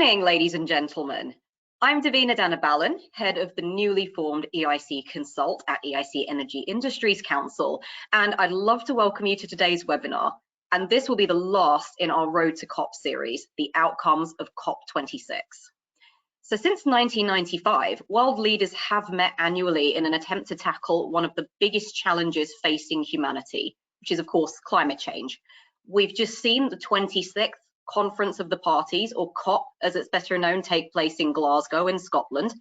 morning, ladies and gentlemen. I'm Davina Danabalan, head of the newly formed EIC Consult at EIC Energy Industries Council, and I'd love to welcome you to today's webinar. And this will be the last in our Road to COP series, the outcomes of COP26. So since 1995, world leaders have met annually in an attempt to tackle one of the biggest challenges facing humanity, which is of course climate change. We've just seen the 26th Conference of the Parties, or COP as it's better known, take place in Glasgow in Scotland.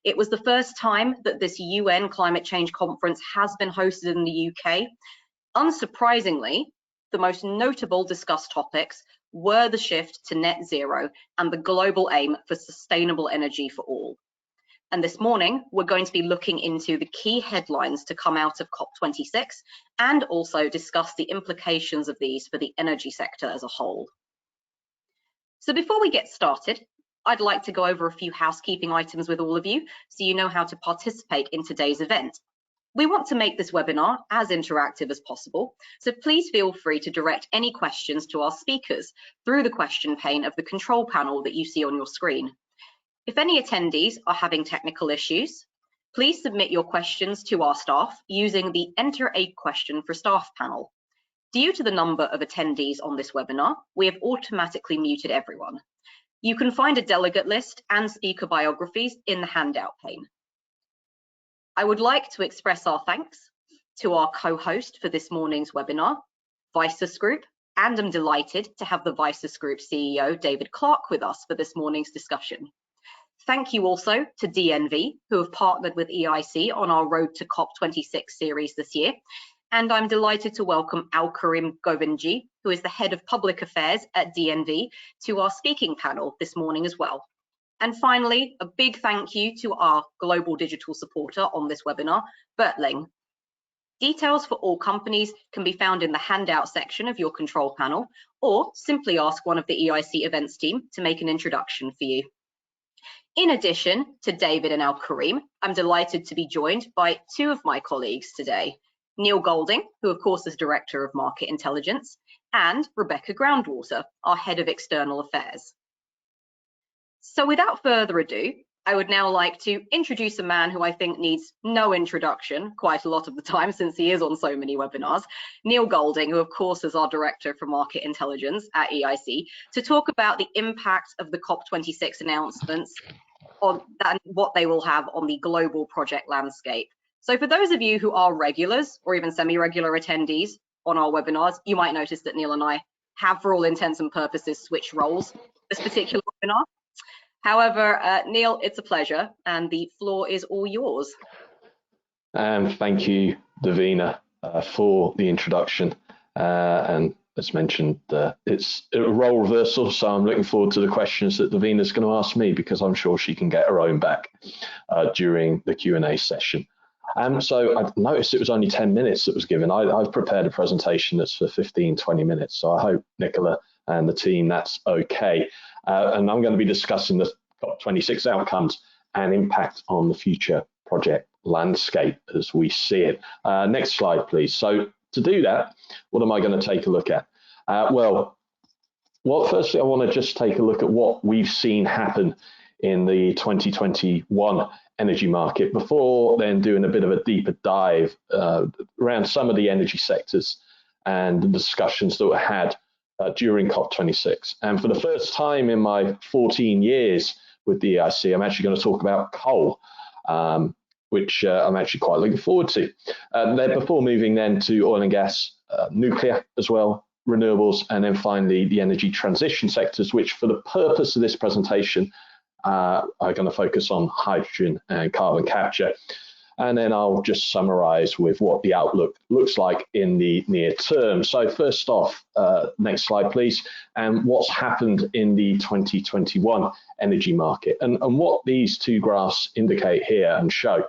It was the first time that this UN climate change conference has been hosted in the UK. Unsurprisingly, the most notable discussed topics were the shift to net zero and the global aim for sustainable energy for all. And this morning, we're going to be looking into the key headlines to come out of COP26 and also discuss the implications of these for the energy sector as a whole. So before we get started, I'd like to go over a few housekeeping items with all of you so you know how to participate in today's event. We want to make this webinar as interactive as possible, so please feel free to direct any questions to our speakers through the question pane of the control panel that you see on your screen. If any attendees are having technical issues, please submit your questions to our staff using the Enter a Question for Staff panel. Due to the number of attendees on this webinar, we have automatically muted everyone. You can find a delegate list and speaker biographies in the handout pane. I would like to express our thanks to our co-host for this morning's webinar, Vysus Group, and I'm delighted to have the Vysus Group CEO, David Clark, with us for this morning's discussion. Thank you also to DNV, who have partnered with EIC on our Road to COP26 series this year. And I'm delighted to welcome Al-Karim Govindji, who is the Head of Public Affairs at DNV, to our speaking panel this morning as well. And finally, a big thank you to our global digital supporter on this webinar, Bertling. Details for all companies can be found in the handout section of your control panel, or simply ask one of the EIC events team to make an introduction for you. In addition to David and Al-Karim, I'm delighted to be joined by two of my colleagues today. Neil Golding, who of course is Director of Market Intelligence, and Rebecca Groundwater, our Head of External Affairs. So without further ado, I would now like to introduce a man who I think needs no introduction quite a lot of the time since he is on so many webinars, Neil Golding, who of course is our Director for Market Intelligence at EIC, to talk about the impact of the COP26 announcements on and what they will have on the global project landscape. So for those of you who are regulars or even semi-regular attendees on our webinars, you might notice that Neil and I have, for all intents and purposes, switched roles this particular webinar. However, Neil, it's a pleasure, and the floor is all yours. Thank you, Davina, for the introduction. And as mentioned, it's a role reversal, so I'm looking forward to the questions that Davina's going to ask me, because I'm sure she can get her own back during the Q&A session. So I've noticed it was only 10 minutes that was given. I've prepared a presentation that's for 15-20 minutes, so I hope Nicola and the team that's okay. And I'm going to be discussing the COP26 outcomes and impact on the future project landscape as we see it. Next slide, please. So to do that, what am I going to take a look at? Well, firstly, I want to just take a look at what we've seen happen in the 2021 energy market before then doing a bit of a deeper dive around some of the energy sectors and the discussions that were had during COP26. And for the first time in my 14 years with the EIC, I'm actually going to talk about coal, which I'm actually quite looking forward to. Then before moving then to oil and gas, nuclear as well, renewables, and then finally the energy transition sectors, which for the purpose of this presentation are going to focus on hydrogen and carbon capture. And then I'll just summarize with what the outlook looks like in the near term. So first off, next slide, please. And what's happened in the 2021 energy market. And what these two graphs indicate here and show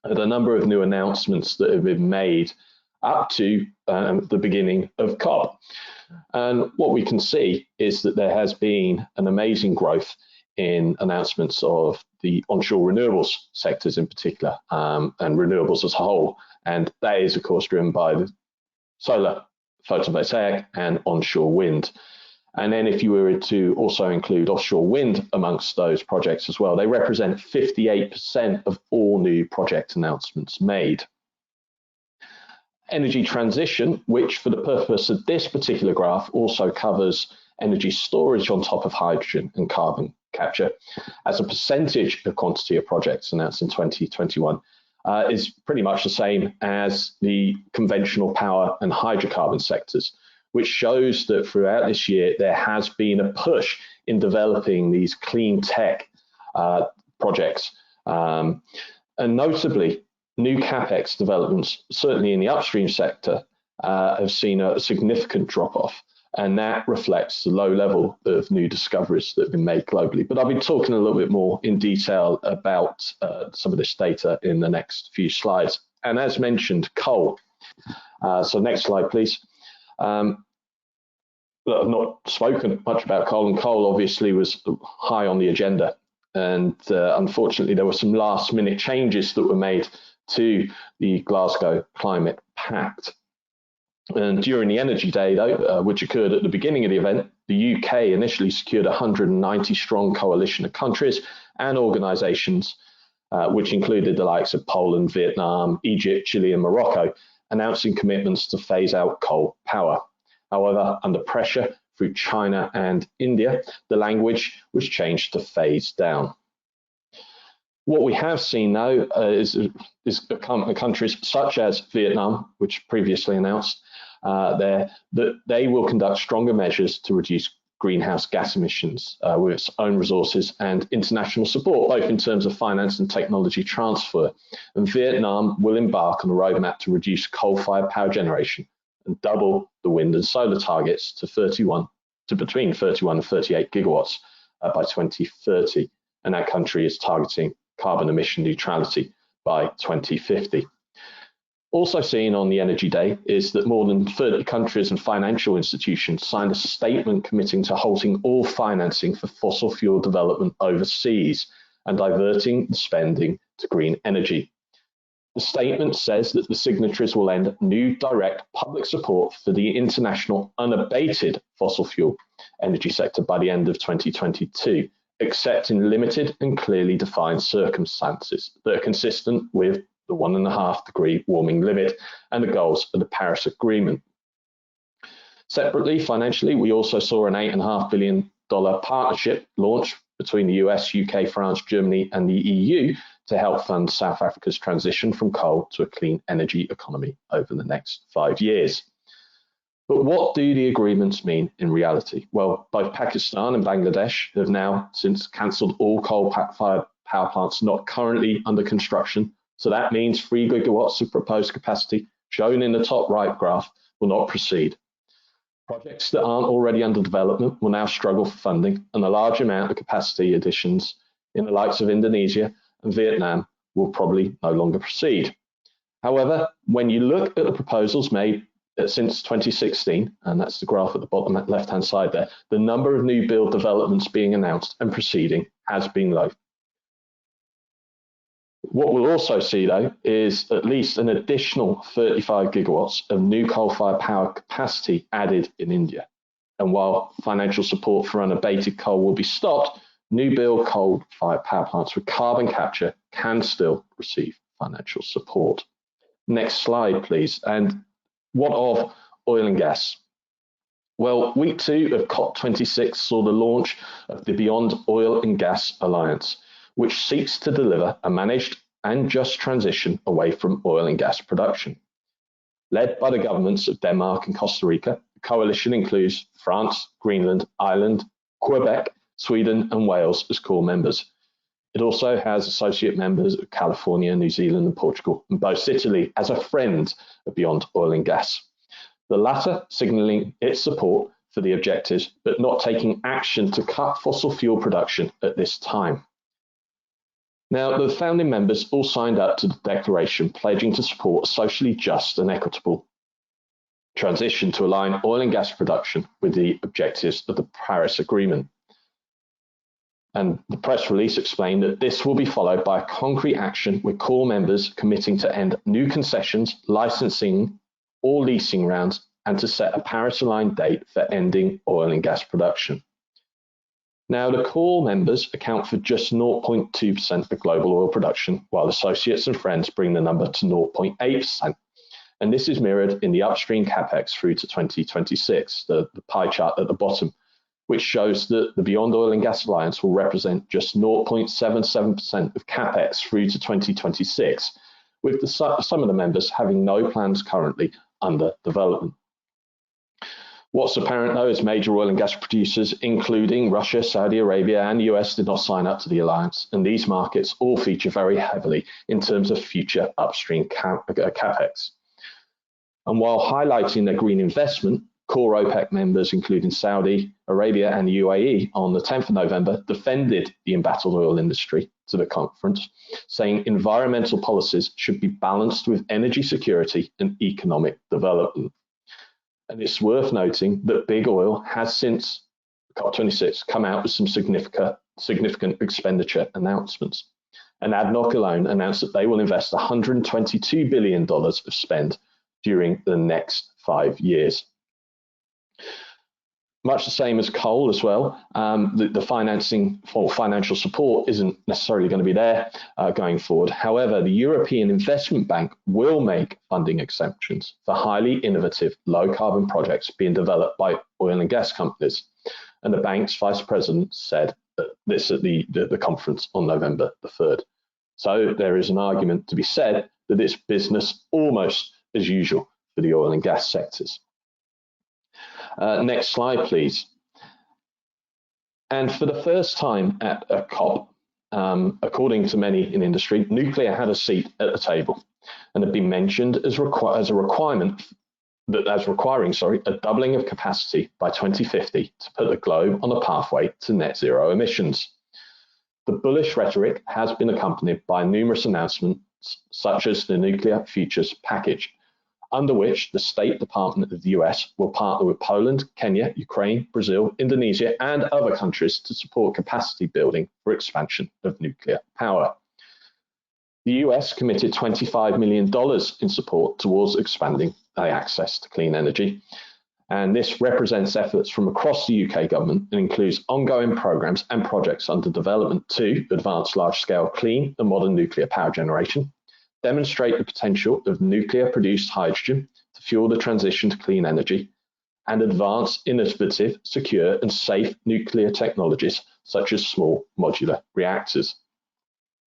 are the number of new announcements that have been made up to the beginning of COP. And what we can see is that there has been an amazing growth in announcements of the onshore renewables sectors in particular, and renewables as a whole. And that is, of course, driven by the solar, photovoltaic, and onshore wind. And then if you were to also include offshore wind amongst those projects as well, they represent 58% of all new project announcements made. Energy transition, which for the purpose of this particular graph also covers energy storage on top of hydrogen and carbon capture, as a percentage of quantity of projects announced in 2021, is pretty much the same as the conventional power and hydrocarbon sectors, which shows that throughout this year there has been a push in developing these clean tech projects. And notably, new capex developments, certainly in the upstream sector, have seen a significant drop-off, and that reflects the low level of new discoveries that have been made globally. But I'll be talking a little bit more in detail about some of this data in the next few slides. And as mentioned, coal. So next slide, please. I've not spoken much about coal, and coal obviously was high on the agenda. And unfortunately, there were some last-minute changes that were made to the Glasgow Climate Pact. And during the Energy Day, though, which occurred at the beginning of the event, the UK initially secured a 190-strong coalition of countries and organisations, which included the likes of Poland, Vietnam, Egypt, Chile and Morocco, announcing commitments to phase out coal power. However, under pressure through China and India, the language was changed to phase down. What we have seen now is countries such as Vietnam, which previously announced that they will conduct stronger measures to reduce greenhouse gas emissions with its own resources and international support, both in terms of finance and technology transfer. And Vietnam will embark on a roadmap to reduce coal-fired power generation and double the wind and solar targets to between 31 and 38 gigawatts by 2030. And that country is targeting carbon emission neutrality by 2050. Also seen on the Energy Day is that more than 30 countries and financial institutions signed a statement committing to halting all financing for fossil fuel development overseas and diverting the spending to green energy. The statement says that the signatories will end new direct public support for the international unabated fossil fuel energy sector by the end of 2022, except in limited and clearly defined circumstances that are consistent with the 1.5 degree warming limit and the goals of the Paris Agreement. Separately, financially, we also saw an $8.5 billion partnership launch between the US, UK, France, Germany and the EU to help fund South Africa's transition from coal to a clean energy economy over the next 5 years. But what do the agreements mean in reality? Well, both Pakistan and Bangladesh have now since cancelled all coal-fired power plants not currently under construction. So that means 3 gigawatts of proposed capacity, shown in the top right graph, will not proceed. Projects that aren't already under development will now struggle for funding, and a large amount of capacity additions in the likes of Indonesia and Vietnam will probably no longer proceed. However, when you look at the proposals made since 2016, and that's the graph at the bottom left-hand side there, the number of new build developments being announced and proceeding has been low. What we'll also see, though, is at least an additional 35 gigawatts of new coal-fired power capacity added in India. And while financial support for unabated coal will be stopped, new build coal-fired power plants with carbon capture can still receive financial support. Next slide, please. And what of oil and gas? Well, week 2 of COP26 saw the launch of the Beyond Oil and Gas Alliance, which seeks to deliver a managed and just transition away from oil and gas production. Led by the governments of Denmark and Costa Rica, the coalition includes France, Greenland, Ireland, Quebec, Sweden and Wales as core members. It also has associate members of California, New Zealand and Portugal, and boasts Italy as a friend of Beyond Oil and Gas. The latter signalling its support for the objectives, but not taking action to cut fossil fuel production at this time. Now, the founding members all signed up to the declaration pledging to support a socially just and equitable transition to align oil and gas production with the objectives of the Paris Agreement. And the press release explained that this will be followed by a concrete action with core members committing to end new concessions, licensing or leasing rounds and to set a Paris-aligned date for ending oil and gas production. Now, the core members account for just 0.2% of global oil production, while associates and friends bring the number to 0.8%. And this is mirrored in the upstream capex through to 2026, the pie chart at the bottom, which shows that the Beyond Oil and Gas Alliance will represent just 0.77% of capex through to 2026, with some of the members having no plans currently under development. What's apparent, though, is major oil and gas producers, including Russia, Saudi Arabia, and the US, did not sign up to the alliance, and these markets all feature very heavily in terms of future upstream capex. And while highlighting their green investment, core OPEC members, including Saudi Arabia and the UAE, on the 10th of November, defended the embattled oil industry to the conference, saying environmental policies should be balanced with energy security and economic development. And it's worth noting that big oil has since COP26 come out with some significant expenditure announcements. And ADNOC alone announced that they will invest $122 billion of spend during the next 5 years. Much the same as coal as well, the financing for financial support isn't necessarily going to be there going forward. However, the European Investment Bank will make funding exemptions for highly innovative low carbon projects being developed by oil and gas companies. And the bank's vice president said this at the conference on November the 3rd. So there is an argument to be said that it's business almost as usual for the oil and gas sectors. Next slide, please. And for the first time at a COP, according to many in industry, nuclear had a seat at the table and had been mentioned as requiring a doubling of capacity by 2050 to put the globe on a pathway to net zero emissions. The bullish rhetoric has been accompanied by numerous announcements, such as the Nuclear Futures Package, under which the State Department of the US will partner with Poland, Kenya, Ukraine, Brazil, Indonesia, and other countries to support capacity building for expansion of nuclear power. The US committed $25 million in support towards expanding access to clean energy. And this represents efforts from across the UK government and includes ongoing programs and projects under development to advance large-scale clean and modern nuclear power generation, demonstrate the potential of nuclear-produced hydrogen to fuel the transition to clean energy, and advance innovative, secure, and safe nuclear technologies such as small modular reactors.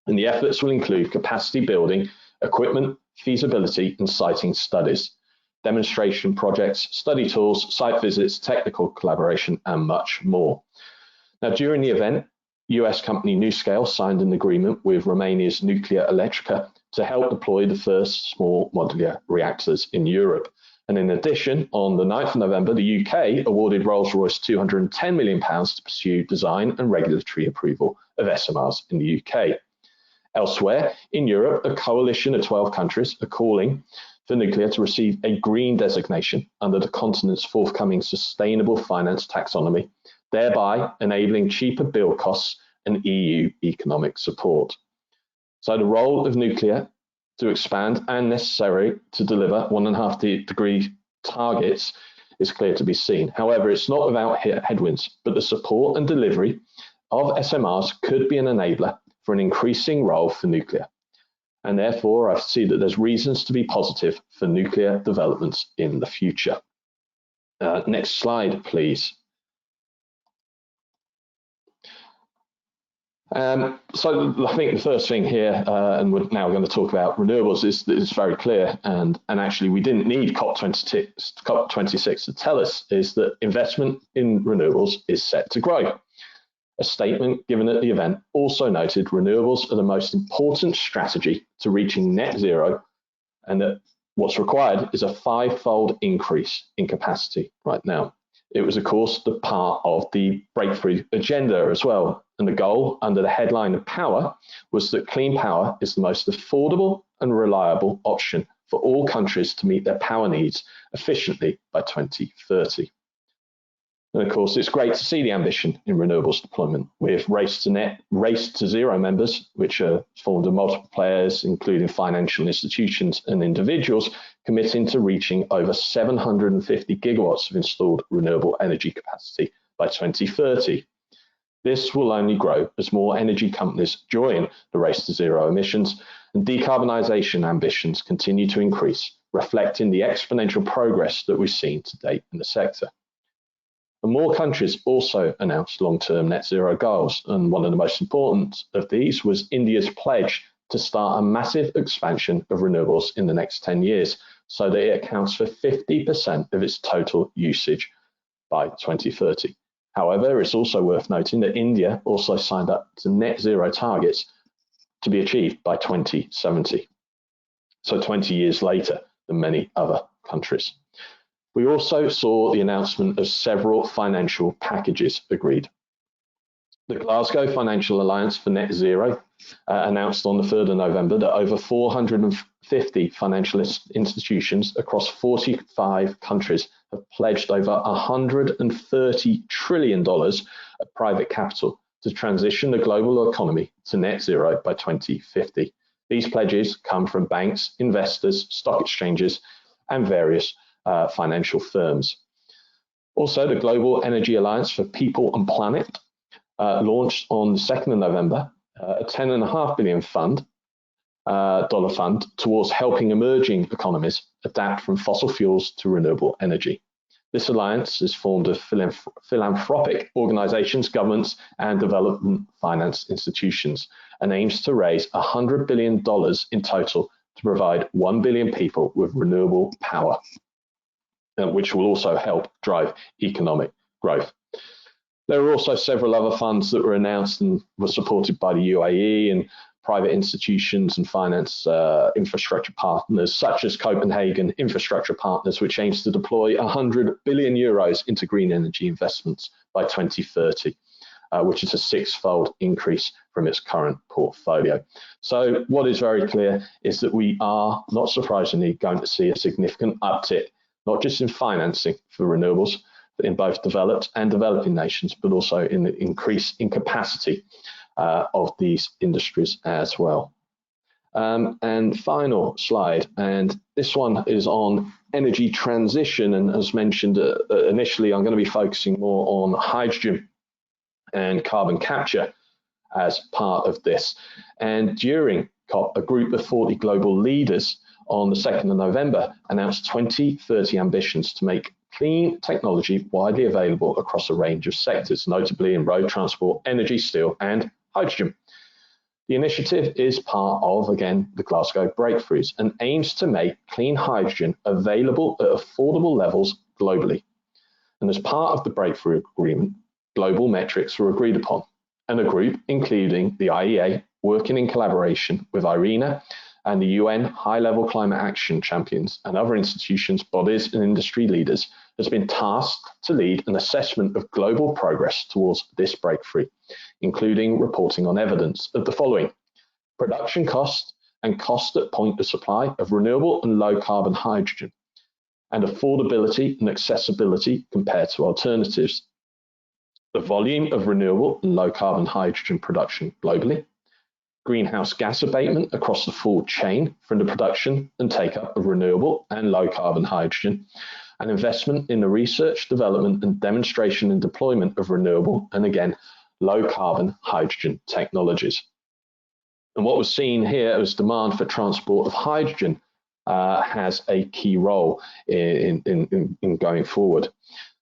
And the efforts will include capacity building, equipment, feasibility, and siting studies, demonstration projects, study tours, site visits, technical collaboration, and much more. Now, during the event, US company NuScale signed an agreement with Romania's Nuclear Electrica to help deploy the first small modular reactors in Europe. And in addition, on the 9th of November, the UK awarded Rolls-Royce £210 million to pursue design and regulatory approval of SMRs in the UK. Elsewhere, in Europe, a coalition of 12 countries are calling for nuclear to receive a green designation under the continent's forthcoming sustainable finance taxonomy, thereby enabling cheaper build costs and EU economic support. So the role of nuclear to expand and necessary to deliver 1.5 degree targets is clear to be seen. However, it's not without headwinds, but the support and delivery of SMRs could be an enabler for an increasing role for nuclear. And therefore, I see that there's reasons to be positive for nuclear developments in the future. Next slide, please. So I think the first thing here, and we're now going to talk about renewables, is that it's very clear, and actually we didn't need COP26 to tell us, is that investment in renewables is set to grow. A statement given at the event also noted renewables are the most important strategy to reaching net zero, and that what's required is a 5-fold increase in capacity right now. It was, of course, the part of the breakthrough agenda as well. And the goal under the headline of power was that clean power is the most affordable and reliable option for all countries to meet their power needs efficiently by 2030. And of course, it's great to see the ambition in renewables deployment with Race to Zero members, which are formed of multiple players, including financial institutions and individuals, committing to reaching over 750 gigawatts of installed renewable energy capacity by 2030. This will only grow as more energy companies join the Race to Zero emissions and decarbonisation ambitions continue to increase, reflecting the exponential progress that we've seen to date in the sector. And more countries also announced long-term net zero goals, and one of the most important of these was India's pledge to start a massive expansion of renewables in the next 10 years, so that it accounts for 50% of its total usage by 2030. However, it's also worth noting that India also signed up to net zero targets to be achieved by 2070, so 20 years later than many other countries. We also saw the announcement of several financial packages agreed. The Glasgow Financial Alliance for Net Zero announced on the 3rd of November that over 450 financial institutions across 45 countries have pledged over $130 trillion of private capital to transition the global economy to net zero by 2050. These pledges come from banks, investors, stock exchanges, and various financial firms. Also, the Global Energy Alliance for People and Planet launched on the 2nd of November a $10.5 billion dollar fund towards helping emerging economies adapt from fossil fuels to renewable energy. This alliance is formed of philanthropic organisations, governments, and development finance institutions, and aims to raise $100 billion in total to provide 1 billion people with renewable power, which will also help drive economic growth. There are also several other funds that were announced and were supported by the UAE and private institutions and finance infrastructure partners, such as Copenhagen Infrastructure Partners, which aims to deploy 100 billion euros into green energy investments by 2030, which is a 6-fold increase from its current portfolio. So what is very clear is that we are, not surprisingly, going to see a significant uptick, not just in financing for renewables, but in both developed and developing nations, but also in the increase in capacity of these industries as well. And final slide, and this one is on energy transition. And as mentioned initially, I'm going to be focusing more on hydrogen and carbon capture as part of this. And during COP, a group of 40 global leaders on the 2nd of November announced 2030 ambitions to make clean technology widely available across a range of sectors, notably in road transport, energy, steel, and hydrogen. The initiative is part of, again, the Glasgow Breakthroughs and aims to make clean hydrogen available at affordable levels globally. And as part of the Breakthrough Agreement, global metrics were agreed upon, and a group, including the IEA, working in collaboration with IRENA and the UN High-Level Climate Action Champions and other institutions, bodies, and industry leaders, has been tasked to lead an assessment of global progress towards this breakthrough, including reporting on evidence of the following: production cost and cost at point of supply of renewable and low carbon hydrogen, and affordability and accessibility compared to alternatives, the volume of renewable and low carbon hydrogen production globally, greenhouse gas abatement across the full chain from the production and take-up of renewable and low carbon hydrogen, and investment in the research, development, and demonstration and deployment of renewable and, again, low carbon hydrogen technologies. And what was seen here as demand for transport of hydrogen has a key role in going forward.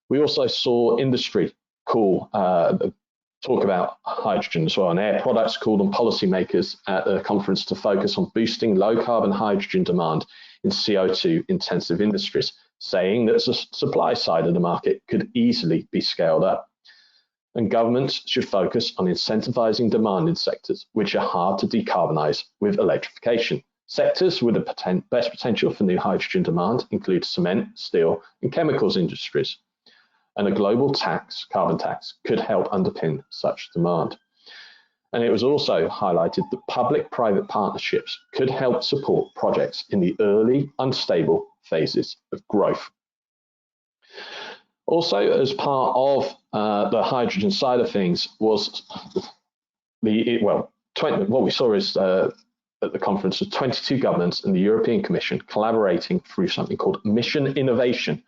We also saw industry talk about hydrogen as well, and Air Products called on policymakers at a conference to focus on boosting low carbon hydrogen demand in CO2 intensive industries, saying that the supply side of the market could easily be scaled up. And governments should focus on incentivizing demand in sectors which are hard to decarbonize with electrification. Sectors with the best potential for new hydrogen demand include cement, steel, and chemicals industries. And a global carbon tax, could help underpin such demand. And it was also highlighted that public-private partnerships could help support projects in the early, unstable phases of growth. Also, as part of the hydrogen side of things was what we saw is at the conference of 22 governments and the European Commission collaborating through something called Mission Innovation,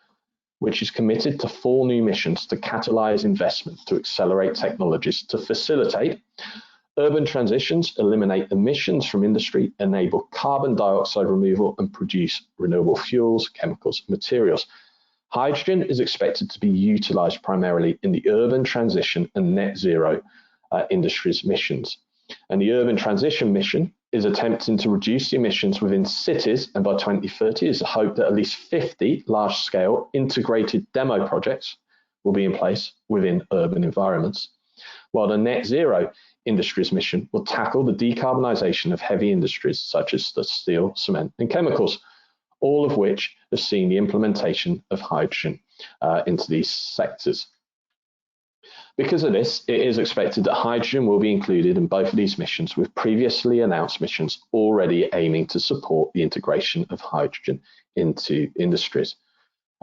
which is committed to 4 new missions to catalyse investment to accelerate technologies to facilitate urban transitions, eliminate emissions from industry, enable carbon dioxide removal, and produce renewable fuels, chemicals, and materials. Hydrogen is expected to be utilised primarily in the urban transition and net zero industries missions. And the urban transition mission is attempting to reduce the emissions within cities, and by 2030 is the hope that at least 50 large-scale integrated demo projects will be in place within urban environments, while the net zero industries mission will tackle the decarbonisation of heavy industries such as the steel, cement and chemicals, all of which have seen the implementation of hydrogen into these sectors. Because of this, it is expected that hydrogen will be included in both of these missions, with previously announced missions already aiming to support the integration of hydrogen into industries.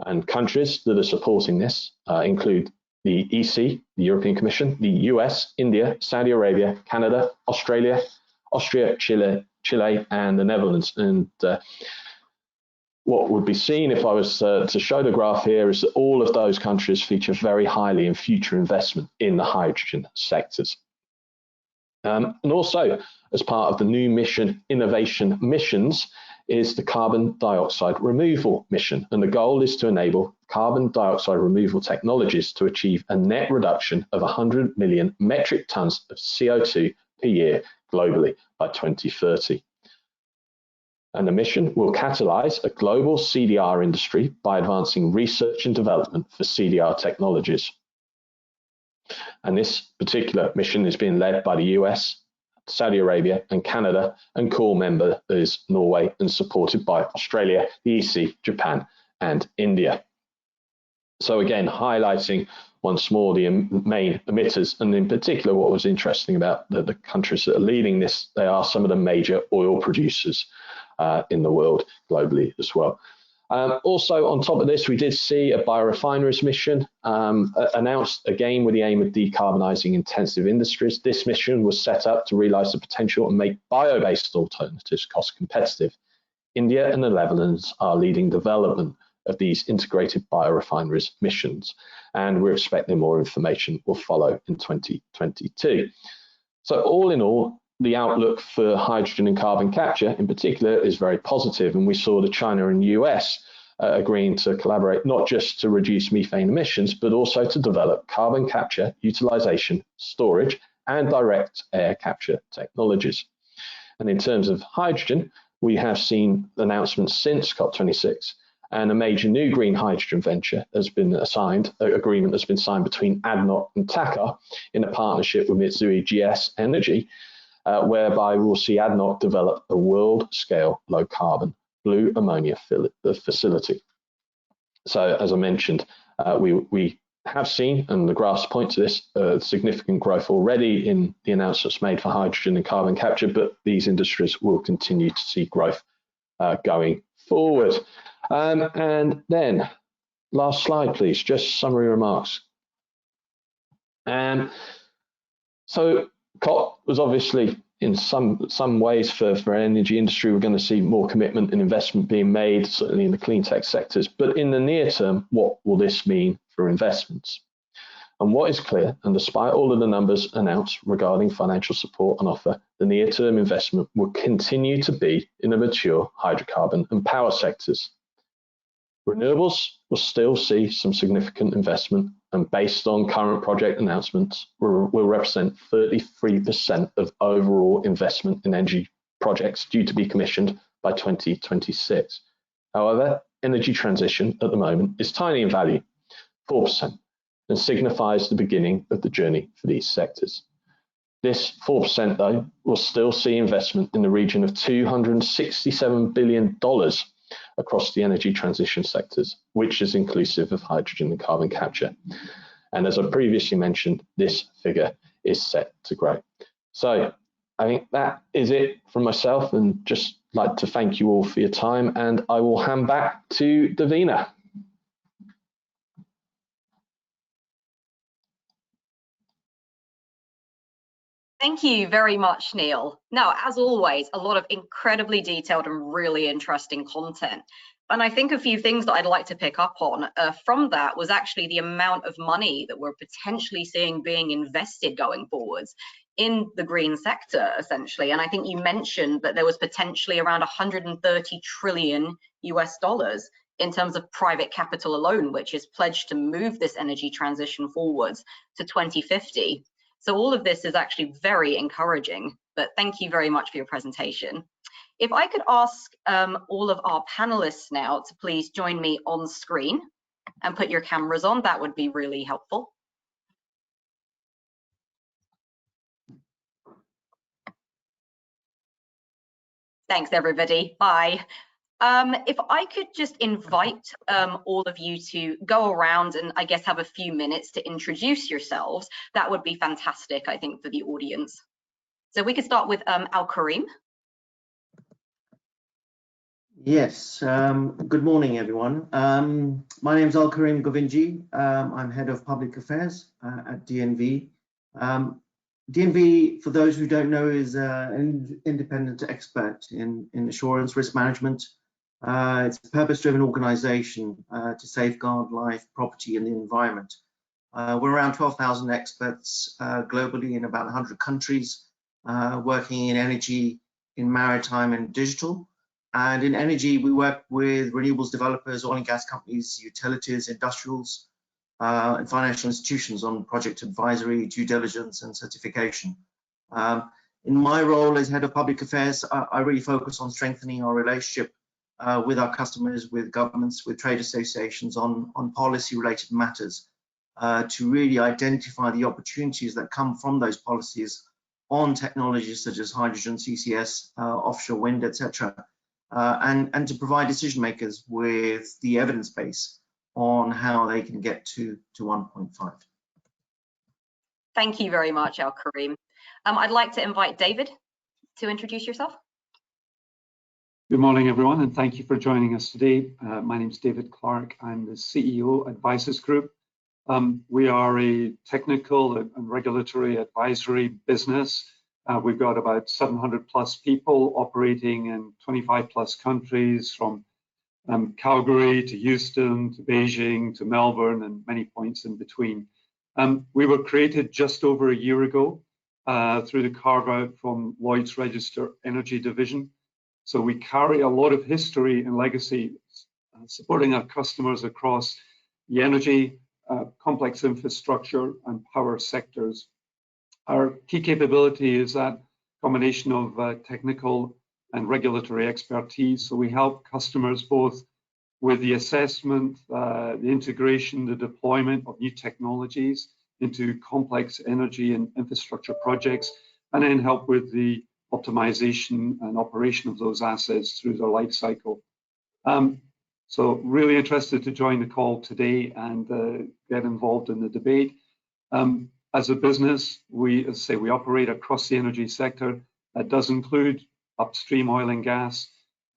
And countries that are supporting this include the EC, the European Commission, the US, India, Saudi Arabia, Canada, Australia, Austria, Chile, and the Netherlands. And what would be seen if I was to show the graph here is that all of those countries feature very highly in future investment in the hydrogen sectors. And also, as part of the new mission innovation missions, is the carbon dioxide removal mission. And the goal is to enable carbon dioxide removal technologies to achieve a net reduction of 100 million metric tons of CO2 per year globally by 2030. And the mission will catalyse a global CDR industry by advancing research and development for CDR technologies. And this particular mission is being led by the US, Saudi Arabia and Canada, and core member is Norway, and supported by Australia, the EC, Japan and India. So again, highlighting once more the main emitters, and in particular what was interesting about the countries that are leading this, they are some of the major oil producers in the world globally as well. Also on top of this, we did see a biorefineries mission announced again with the aim of decarbonising intensive industries. This mission was set up to realise the potential and make bio-based alternatives cost competitive. India and the Netherlands are leading development of these integrated biorefineries missions, and we're expecting more information will follow in 2022. So all in all, the outlook for hydrogen and carbon capture in particular is very positive, and we saw that China and US agreeing to collaborate not just to reduce methane emissions, but also to develop carbon capture, utilization, storage, and direct air capture technologies. And in terms of hydrogen, we have seen announcements since COP26, and a major new green hydrogen venture has been assigned, an agreement has been signed between ADNOC and TAQA in a partnership with Mitsui GS Energy, whereby we'll see ADNOC develop a world-scale low-carbon blue ammonia facility. So, as I mentioned, we have seen, and the graphs point to this, significant growth already in the announcements made for hydrogen and carbon capture, but these industries will continue to see growth going forward. And then, last slide, please, just summary remarks. So COP was obviously in some ways for energy industry, we're going to see more commitment and investment being made, certainly in the clean tech sectors. But in the near term, what will this mean for investments? And what is clear, and despite all of the numbers announced regarding financial support on offer, the near-term investment will continue to be in the mature hydrocarbon and power sectors. Renewables will still see some significant investment, and based on current project announcements, will represent 33% of overall investment in energy projects due to be commissioned by 2026. However, energy transition at the moment is tiny in value, 4%, and signifies the beginning of the journey for these sectors. This 4%, though, will still see investment in the region of $267 billion across the energy transition sectors, which is inclusive of hydrogen and carbon capture. And as I previously mentioned, this figure is set to grow. So I think that is it from myself, and just like to thank you all for your time, and I will hand back to Davina. Thank you very much, Neil. Now, as always, a lot of incredibly detailed and really interesting content. And I think a few things that I'd like to pick up on from that was actually the amount of money that we're potentially seeing being invested going forwards in the green sector, essentially. And I think you mentioned that there was potentially around 130 trillion US dollars in terms of private capital alone, which is pledged to move this energy transition forwards to 2050. So all of this is actually very encouraging, but thank you very much for your presentation. If I could ask all of our panelists now to please join me on screen and put your cameras on, that would be really helpful. Thanks, everybody. Bye. If I could just invite all of you to go around and I guess have a few minutes to introduce yourselves, that would be fantastic, I think, for the audience. So we could start with Al-Karim. Yes, good morning, everyone. My name is Al-Karim Govinji. I'm Head of Public Affairs at DNV. DNV, for those who don't know, is an independent expert in assurance risk management. It's a purpose-driven organization to safeguard life, property, and the environment. We're around 12,000 experts globally in about 100 countries, working in energy, in maritime, and digital. And in energy, we work with renewables developers, oil and gas companies, utilities, industrials, and financial institutions on project advisory, due diligence, and certification. In my role as Head of Public Affairs, I really focus on strengthening our relationship with our customers, with governments, with trade associations on policy-related matters to really identify the opportunities that come from those policies on technologies such as hydrogen, CCS, offshore wind, etc. And to provide decision makers with the evidence base on how they can get to 1.5. Thank you very much, Al-Karim. I'd like to invite David to introduce yourself. Good morning, everyone, and thank you for joining us today. My name is David Clark. I'm the CEO at Vysus Group. We are a technical and regulatory advisory business. We've got about 700 plus people operating in 25 plus countries, from Calgary to Houston to Beijing to Melbourne and many points in between. We were created just over a year ago through the carve out from Lloyd's Register Energy Division. So we carry a lot of history and legacy supporting our customers across the energy, complex infrastructure and power sectors. Our key capability is that combination of technical and regulatory expertise. So we help customers both with the assessment, the integration, the deployment of new technologies into complex energy and infrastructure projects, and then help with the optimization and operation of those assets through their life cycle. So really interested to join the call today and get involved in the debate. As a business, we operate across the energy sector. That does include upstream oil and gas,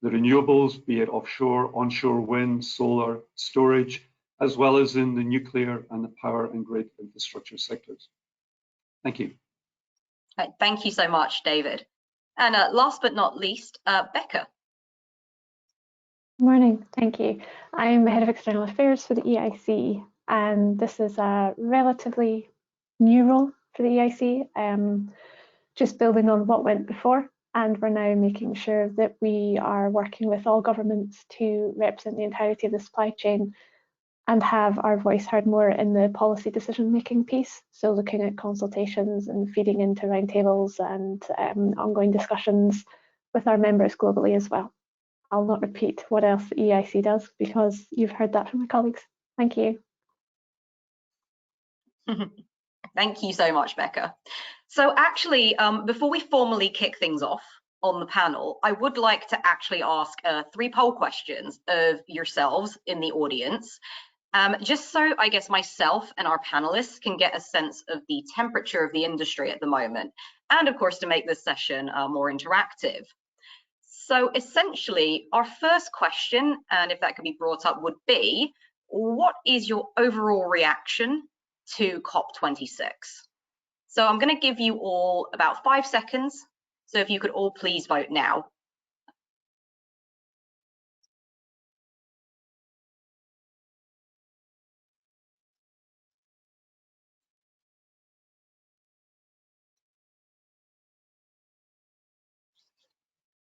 the renewables, be it offshore, onshore wind, solar, storage, as well as in the nuclear and the power and grid infrastructure sectors. Thank you. Thank you so much, David. And last but not least, Becca. Morning, thank you. I'm Head of External Affairs for the EIC, and this is a relatively new role for the EIC, just building on what went before, and we're now making sure that we are working with all governments to represent the entirety of the supply chain and have our voice heard more in the policy decision-making piece. So looking at consultations and feeding into roundtables and ongoing discussions with our members globally as well. I'll not repeat what else the EIC does because you've heard that from my colleagues. Thank you. Thank you so much, Becca. So actually, before we formally kick things off on the panel, I would like to actually ask 3 poll questions of yourselves in the audience. Just so I guess myself and our panelists can get a sense of the temperature of the industry at the moment, and of course to make this session more interactive. So essentially, our first question, and if that could be brought up, would be, what is your overall reaction to COP26? So I'm going to give you all about 5 seconds. So if you could all please vote now.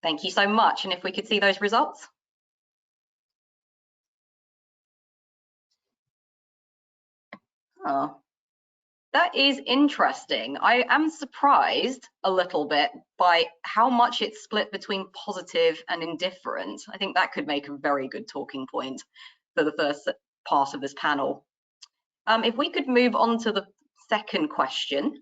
Thank you so much. And if we could see those results. Oh, that is interesting. I am surprised a little bit by how much it's split between positive and indifferent. I think that could make a very good talking point for the first part of this panel. If we could move on to the second question,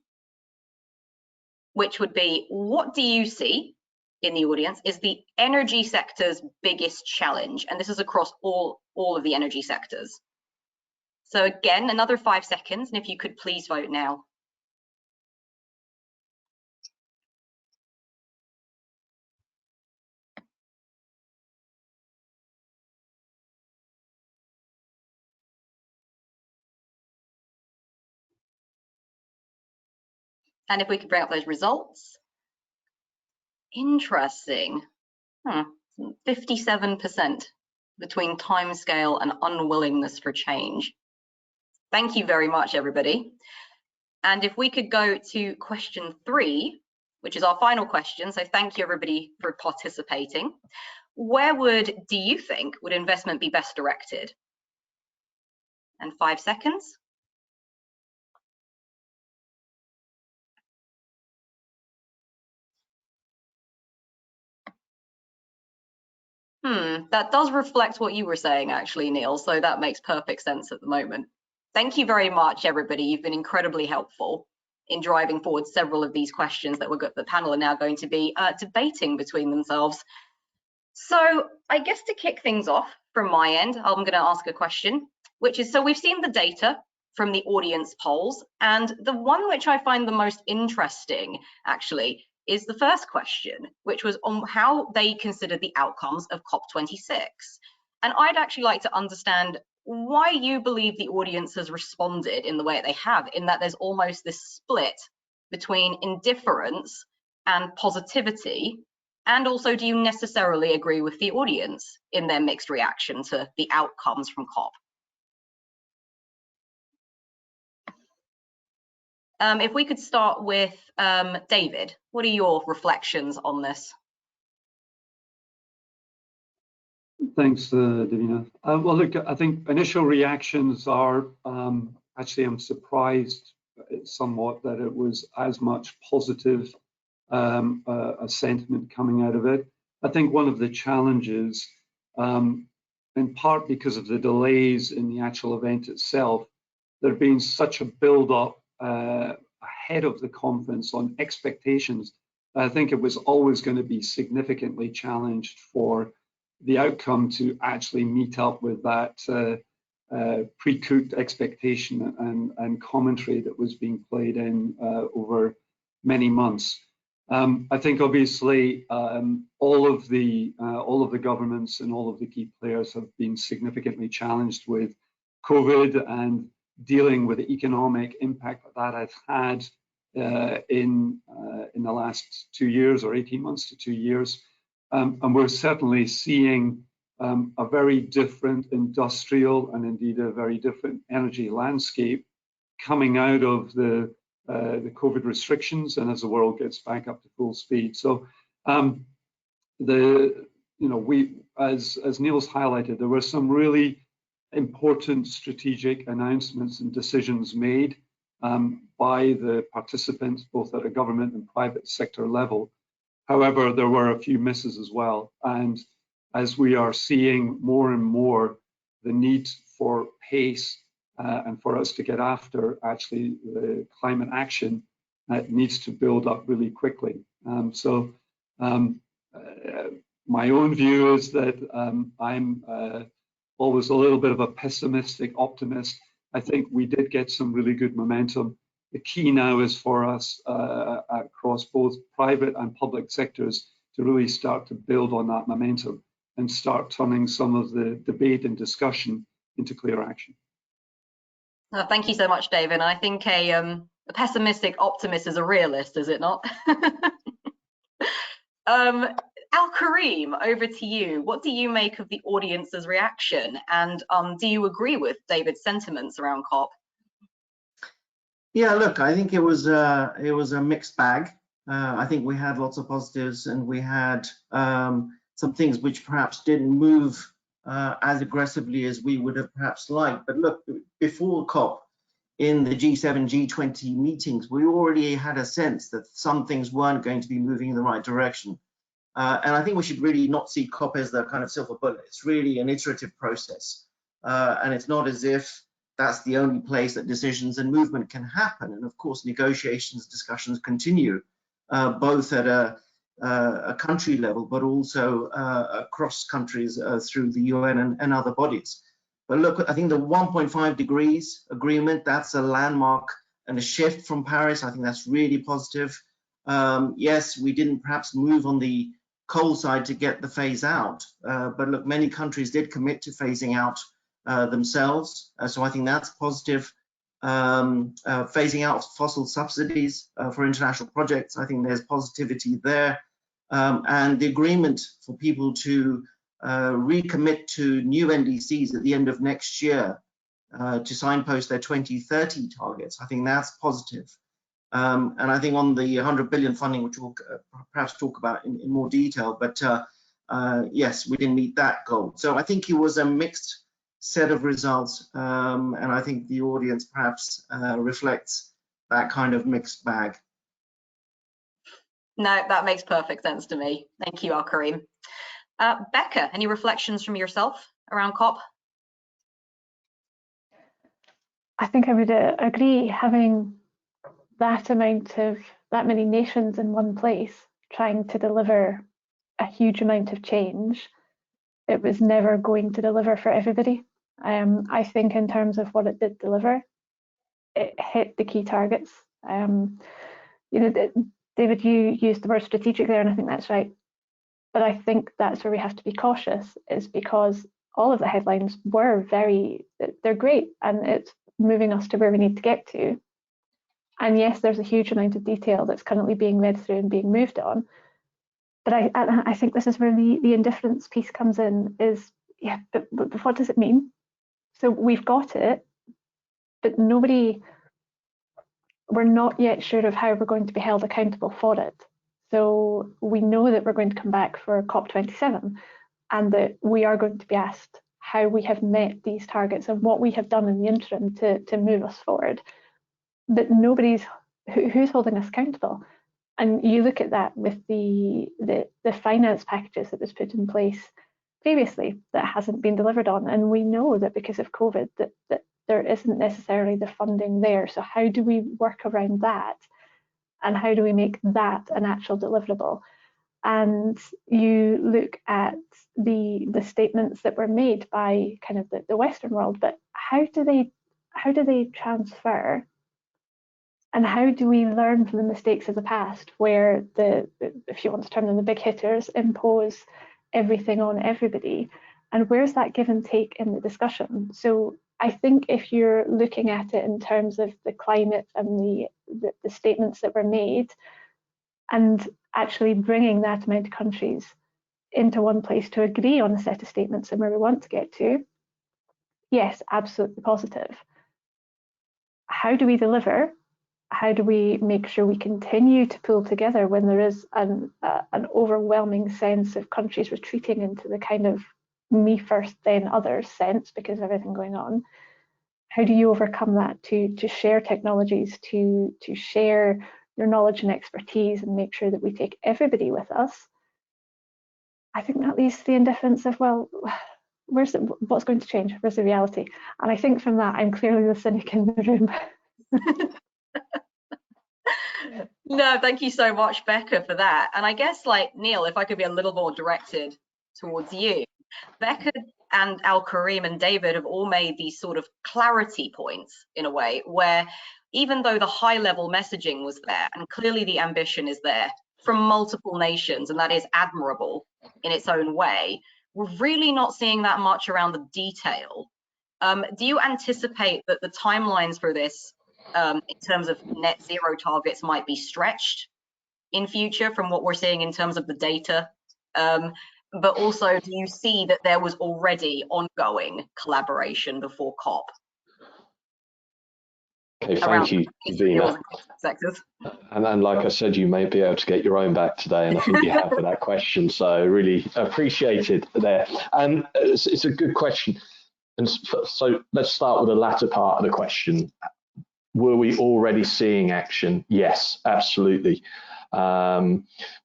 which would be, what do you see in the audience is the energy sector's biggest challenge? And this is across all of the energy sectors. So again, another 5 seconds, and if you could please vote now. And if we could bring up those results. Interesting. 57% between timescale and unwillingness for change. Thank you very much, everybody. And if we could go to question 3, which is our final question. So thank you, everybody, for participating. Where do you think would investment be best directed? And 5 seconds. That does reflect what you were saying, actually, Neil. So that makes perfect sense at the moment. Thank you very much, everybody. You've been incredibly helpful in driving forward several of these questions that the panel are now going to be debating between themselves. So I guess to kick things off from my end, I'm going to ask a question, which is, so we've seen the data from the audience polls, and the one which I find the most interesting, actually, is the first question, which was on how they considered the outcomes of COP26. And I'd actually like to understand why you believe the audience has responded in the way they have, in that there's almost this split between indifference and positivity. And also, do you necessarily agree with the audience in their mixed reaction to the outcomes from COP? If we could start with David, what are your reflections on this? Thanks, Davina. Well, look, I think initial reactions are, actually, I'm surprised somewhat that it was as much positive a sentiment coming out of it. I think one of the challenges, in part because of the delays in the actual event itself, there had been such a build-up ahead of the conference on expectations. I think it was always going to be significantly challenged for the outcome to actually meet up with that pre-cooked expectation and commentary that was being played in over many months. I think obviously all of the governments and all of the key players have been significantly challenged with COVID and dealing with the economic impact that has had in the last 2 years or 18 months to 2 years. And we're certainly seeing a very different industrial and indeed a very different energy landscape coming out of the COVID restrictions and as the world gets back up to full speed. So we, as Neil's highlighted, there were some really important strategic announcements and decisions made by the participants, both at a government and private sector level. However, there were a few misses as well. And as we are seeing more and more the need for pace and for us to get after actually the climate action, it needs to build up really quickly. My own view is that I'm always a little bit of a pessimistic optimist. I think we did get some really good momentum. The key now is for us across both private and public sectors to really start to build on that momentum and start turning some of the debate and discussion into clear action. Thank you so much, David. I think a The pessimistic optimist is a realist, is it not? Al-Karim, over to you. What do you make of the audience's reaction? And do you agree with David's sentiments around COP? Yeah, look, I think it was a mixed bag. I think we had lots of positives, and we had some things which perhaps didn't move as aggressively as we would have perhaps liked. But look, before COP, in the G7, G20 meetings, we already had a sense that some things weren't going to be moving in the right direction. And I think we should really not see COP as the kind of silver bullet. It's really an iterative process. And it's not as if that's the only place that decisions and movement can happen. And of course, negotiations, discussions continue, both at a country level, but also across countries through the UN and other bodies. But look, I think the 1.5 degrees agreement, that's a landmark and a shift from Paris. I think that's really positive. Yes, we didn't perhaps move on the coal side to get the phase out, but look, many countries did commit to phasing out themselves. So I think that's positive. Phasing out fossil subsidies for international projects, I think there's positivity there. And the agreement for people to recommit to new NDCs at the end of next year to signpost their 2030 targets, I think that's positive. And I think on the 100 billion funding, which we'll perhaps talk about in more detail, but yes, we didn't meet that goal. So I think it was a mixed set of results, and I think the audience perhaps reflects that kind of mixed bag. No, that makes perfect sense to me. Thank you, Al-Karim. Becca, any reflections from yourself around COP? I think I would agree. Having that many nations in one place trying to deliver a huge amount of change, it was never going to deliver for everybody. I think in terms of what it did deliver, it hit the key targets. You know, David, you used the word strategic there, and I think that's right. But I think that's where we have to be cautious, is because all of the headlines were they're great, and it's moving us to where we need to get to. And yes, there's a huge amount of detail that's currently being read through and being moved on. But I think this is where the indifference piece comes in, is, yeah, but what does it mean? So we've got it, but we're not yet sure of how we're going to be held accountable for it. So we know that we're going to come back for COP27, and that we are going to be asked how we have met these targets and what we have done in the interim to move us forward. But who's holding us accountable. And you look at that with the finance packages that was put in place previously that hasn't been delivered on, and we know that because of COVID that there isn't necessarily the funding there. So how do we work around that, and how do we make that an actual deliverable? And you look at the statements that were made by kind of the Western world, but how do they transfer? And how do we learn from the mistakes of the past, where if you want to term them, the big hitters impose everything on everybody? And where's that give and take in the discussion? So I think if you're looking at it in terms of the climate and the statements that were made, and actually bringing that amount of countries into one place to agree on a set of statements and where we want to get to, yes, absolutely positive. How do we deliver? How do we make sure we continue to pull together when there is an overwhelming sense of countries retreating into the kind of me first, then others sense because of everything going on? How do you overcome that to share technologies, to share your knowledge and expertise, and make sure that we take everybody with us? I think that leads to the indifference of, well, what's going to change? Where's the reality? And I think from that, I'm clearly the cynic in the room. No, thank you so much, Becca, for that. And I guess, like, Neil, if I could be a little more directed towards you. Becca and Al-Karim and David have all made these sort of clarity points, in a way, where even though the high level messaging was there, and clearly the ambition is there from multiple nations, and that is admirable in its own way, we're really not seeing that much around the detail. Do you anticipate that the timelines for this in terms of net zero targets might be stretched in future from what we're seeing in terms of the data? But also, do you see that there was already ongoing collaboration before COP? Okay, thank you, Davina. And then, like I said, you may be able to get your own back today, and I think you have for that question. So really appreciated there. And it's a good question. And so let's start with the latter part of the question. Were we already seeing action? Yes, absolutely. Prior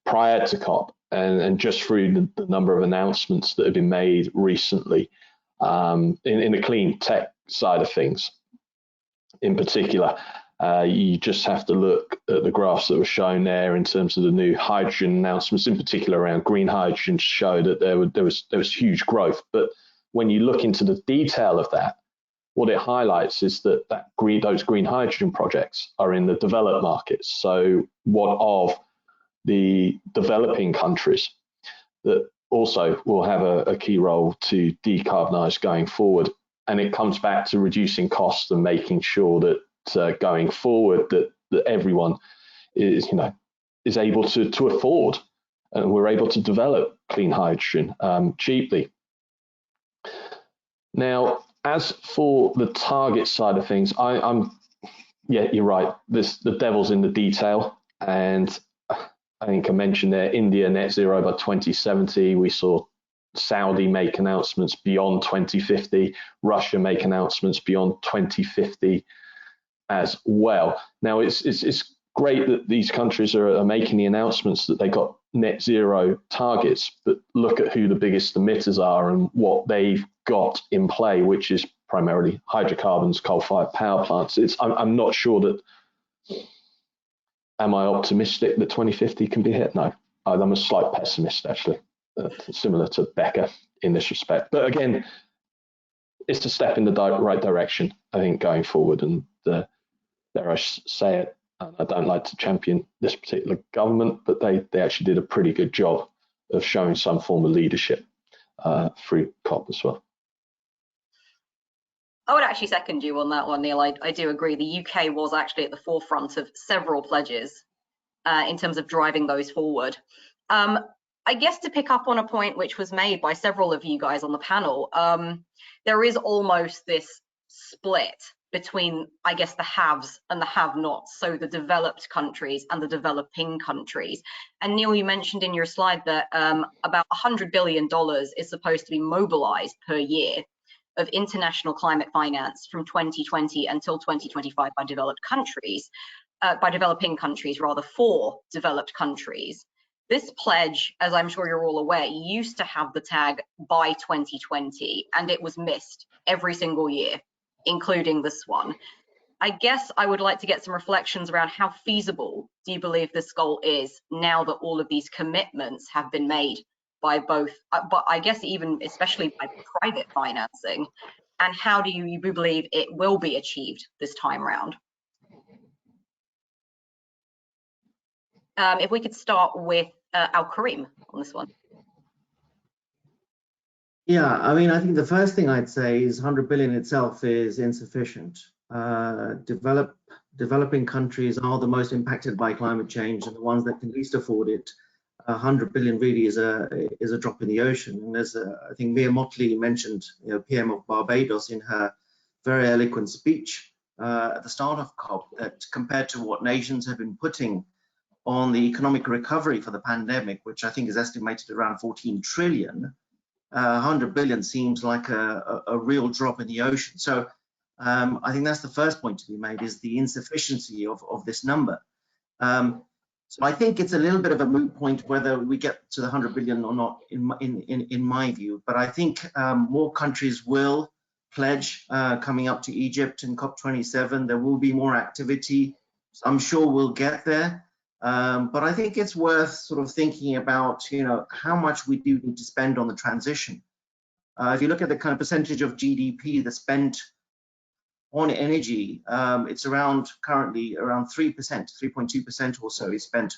to COP, and just through the number of announcements that have been made recently in the clean tech side of things. In particular, you just have to look at the graphs that were shown there in terms of the new hydrogen announcements, in particular around green hydrogen, to show that there was huge growth. But when you look into the detail of that, what it highlights is that those green hydrogen projects are in the developed markets. So what of the developing countries that also will have a key role to decarbonize going forward? And it comes back to reducing costs and making sure that going forward that everyone is able to afford, and we're able to develop clean hydrogen cheaply. Now, as for the target side of things, yeah, you're right. The devil's in the detail, and I think I mentioned there, India net zero by 2070. We saw Saudi make announcements beyond 2050, Russia make announcements beyond 2050 as well. Now, it's great that these countries are making the announcements that they got net zero targets, but look at who the biggest emitters are and what they've got in play, which is primarily hydrocarbons, coal-fired power plants. I'm not sure that. Am I optimistic that 2050 can be hit? No, I'm a slight pessimist, actually. Similar to Becca in this respect. But again, it's a step in the right direction, I think, going forward. And dare I say it, I don't like to champion this particular government, but they actually did a pretty good job of showing some form of leadership through COP as well. I would actually second you on that one, Neil. I do agree. The UK was actually at the forefront of several pledges in terms of driving those forward. I guess to pick up on a point which was made by several of you guys on the panel, there is almost this split between, I guess, the haves and the have-nots, so the developed countries and the developing countries. And Neil, you mentioned in your slide that about $100 billion is supposed to be mobilized per year of international climate finance from 2020 until 2025 by developing countries rather, for developed countries. This pledge, as I'm sure you're all aware, used to have the tag by 2020, and it was missed every single year, including this one. I guess I would like to get some reflections around how feasible do you believe this goal is now that all of these commitments have been made by both, but I guess even especially by private financing, and how do you believe it will be achieved this time round? If we could start with Al-Karim on this one. Yeah, I mean, I think the first thing I'd say is 100 billion itself is insufficient. Developing countries are the most impacted by climate change and the ones that can least afford it. 100 billion really is a drop in the ocean. And as I think Mia Mottley mentioned, PM of Barbados, in her very eloquent speech at the start of COP, that compared to what nations have been putting on the economic recovery for the pandemic, which I think is estimated around 14 trillion, 100 billion seems like a real drop in the ocean. So I think that's the first point to be made, is the insufficiency of this number. So I think it's a little bit of a moot point whether we get to the 100 billion or not, in my view. But I think more countries will pledge coming up to Egypt in COP27. There will be more activity. So I'm sure we'll get there. But I think it's worth sort of thinking about, how much we do need to spend on the transition. If you look at the kind of percentage of GDP that's spent on energy, it's currently around 3%, 3.2% or so is spent.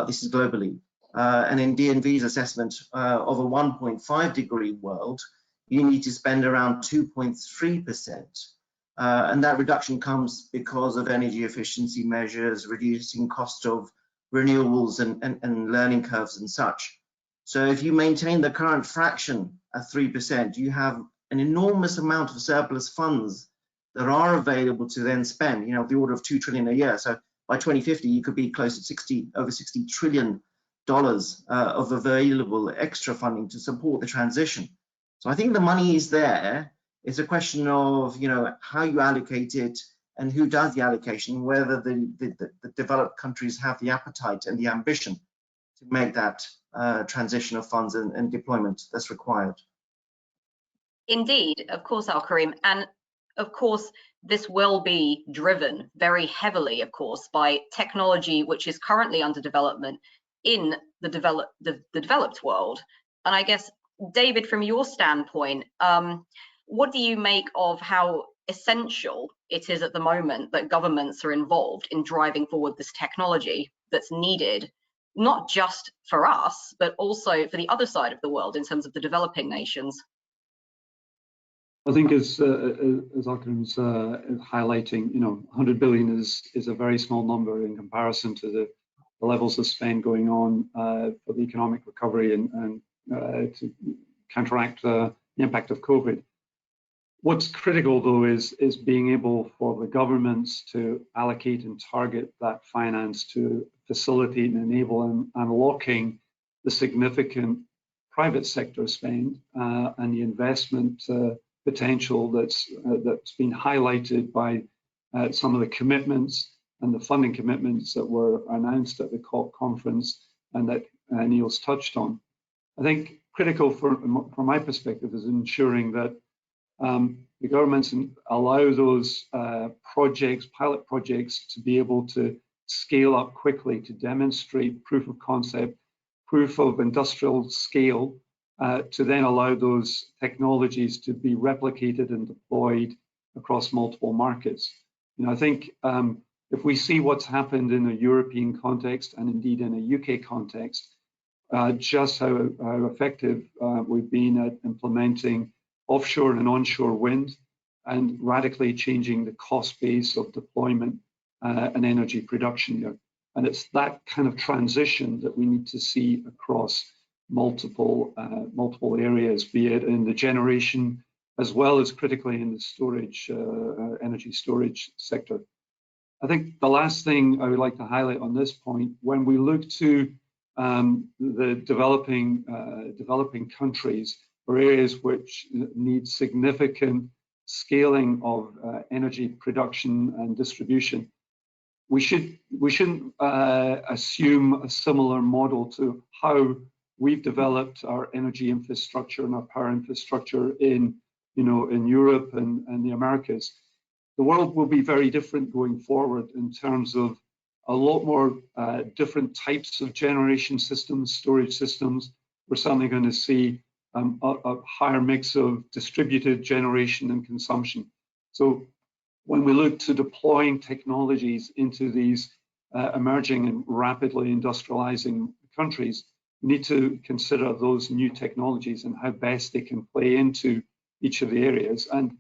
This is globally. And in DNV's assessment of a 1.5 degree world, you need to spend around 2.3%. And that reduction comes because of energy efficiency measures, reducing cost of renewables and learning curves and such. So if you maintain the current fraction at 3%, you have an enormous amount of surplus funds that are available to then spend, the order of $2 trillion a year. So by 2050, you could be close to over $60 trillion of available extra funding to support the transition. So I think the money is there. It's a question of, how you allocate it and who does the allocation, whether the developed countries have the appetite and the ambition to make that transition of funds and deployment that's required. Indeed, of course, Al-Karim. And of course, this will be driven very heavily, of course, by technology which is currently under development in the developed world. And I guess, David, from your standpoint, what do you make of how essential it is at the moment that governments are involved in driving forward this technology that's needed, not just for us, but also for the other side of the world in terms of the developing nations? I think as Al-Karim's highlighting, 100 billion is a very small number in comparison to the levels of spend going on for the economic recovery and to counteract the impact of COVID. What's critical, though, is being able for the governments to allocate and target that finance to facilitate and enable and unlocking the significant private sector spend and the investment potential that's been highlighted by some of the commitments and the funding commitments that were announced at the COP conference and that Neil's touched on. I think critical from my perspective is ensuring that the governments allow those pilot projects to be able to scale up quickly to demonstrate proof of concept, proof of industrial scale, to then allow those technologies to be replicated and deployed across multiple markets. I think if we see what's happened in a European context and indeed in a UK context, just how effective we've been at implementing offshore and onshore wind and radically changing the cost base of deployment and energy production there. And it's that kind of transition that we need to see across multiple areas, be it in the generation as well as critically in the storage, energy storage sector. I think the last thing I would like to highlight on this point, when we look to the developing countries or areas which need significant scaling of energy production and distribution, we shouldn't assume a similar model to how we've developed our energy infrastructure and our power infrastructure in Europe and the Americas. The world will be very different going forward in terms of a lot more different types of generation systems, storage systems. We're certainly going to see a higher mix of distributed generation and consumption. So when we look to deploying technologies into these emerging and rapidly industrializing countries, we need to consider those new technologies and how best they can play into each of the areas, and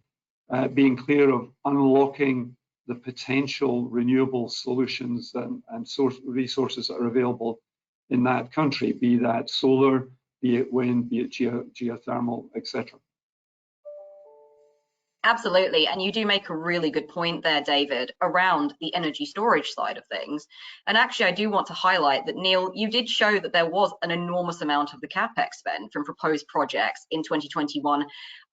being clear of unlocking the potential renewable solutions and resources that are available in that country, be that solar, be it wind, be it geothermal, etc. Absolutely, and you do make a really good point there, David, around the energy storage side of things. And actually, I do want to highlight that, Neil, you did show that there was an enormous amount of the CapEx spend from proposed projects in 2021,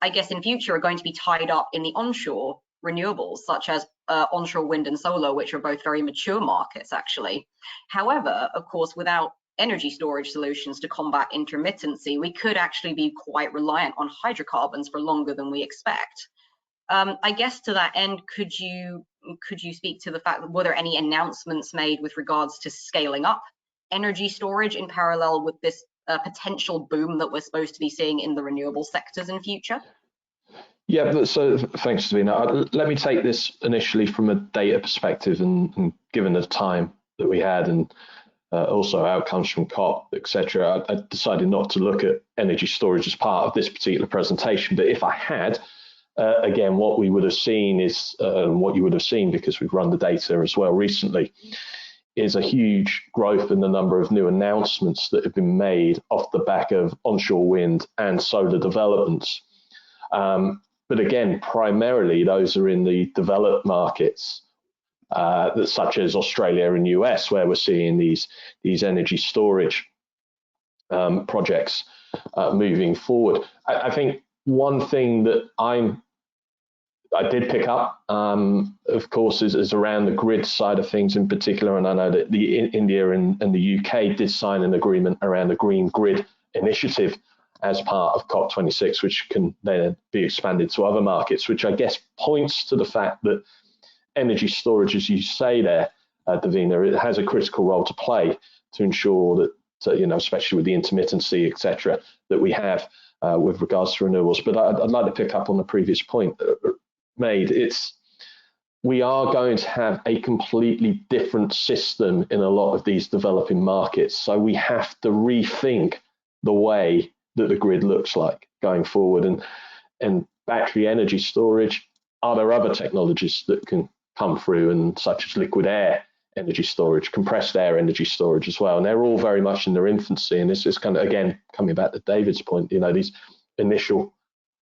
I guess in future are going to be tied up in the onshore renewables, such as onshore wind and solar, which are both very mature markets, actually. However, of course, without energy storage solutions to combat intermittency, we could actually be quite reliant on hydrocarbons for longer than we expect. I guess to that end, could you speak to the fact that were there any announcements made with regards to scaling up energy storage in parallel with this potential boom that we're supposed to be seeing in the renewable sectors in future? Yeah, so thanks, Davina. Let me take this initially from a data perspective, and given the time that we had and also outcomes from COP, etc., I decided not to look at energy storage as part of this particular presentation. But if I had, again, what we would have seen is, what you would have seen because we've run the data as well recently, is a huge growth in the number of new announcements that have been made off the back of onshore wind and solar developments. But again, primarily those are in the developed markets, such as Australia and US, where we're seeing these energy storage projects moving forward. I think one thing that I did pick up, of course, is around the grid side of things in particular, and I know that India and the UK did sign an agreement around the Green Grid Initiative as part of COP26, which can then be expanded to other markets, which I guess points to the fact that energy storage, as you say there, Davina, it has a critical role to play to ensure that, especially with the intermittency, etc., that we have with regards to renewables. But I'd like to pick up on the previous point made. We are going to have a completely different system in a lot of these developing markets. So we have to rethink the way that the grid looks like going forward. And battery energy storage, are there other technologies that can come through, and such as liquid air energy storage, compressed air energy storage as well? And they're all very much in their infancy. And this is kind of, again, coming back to David's point, these initial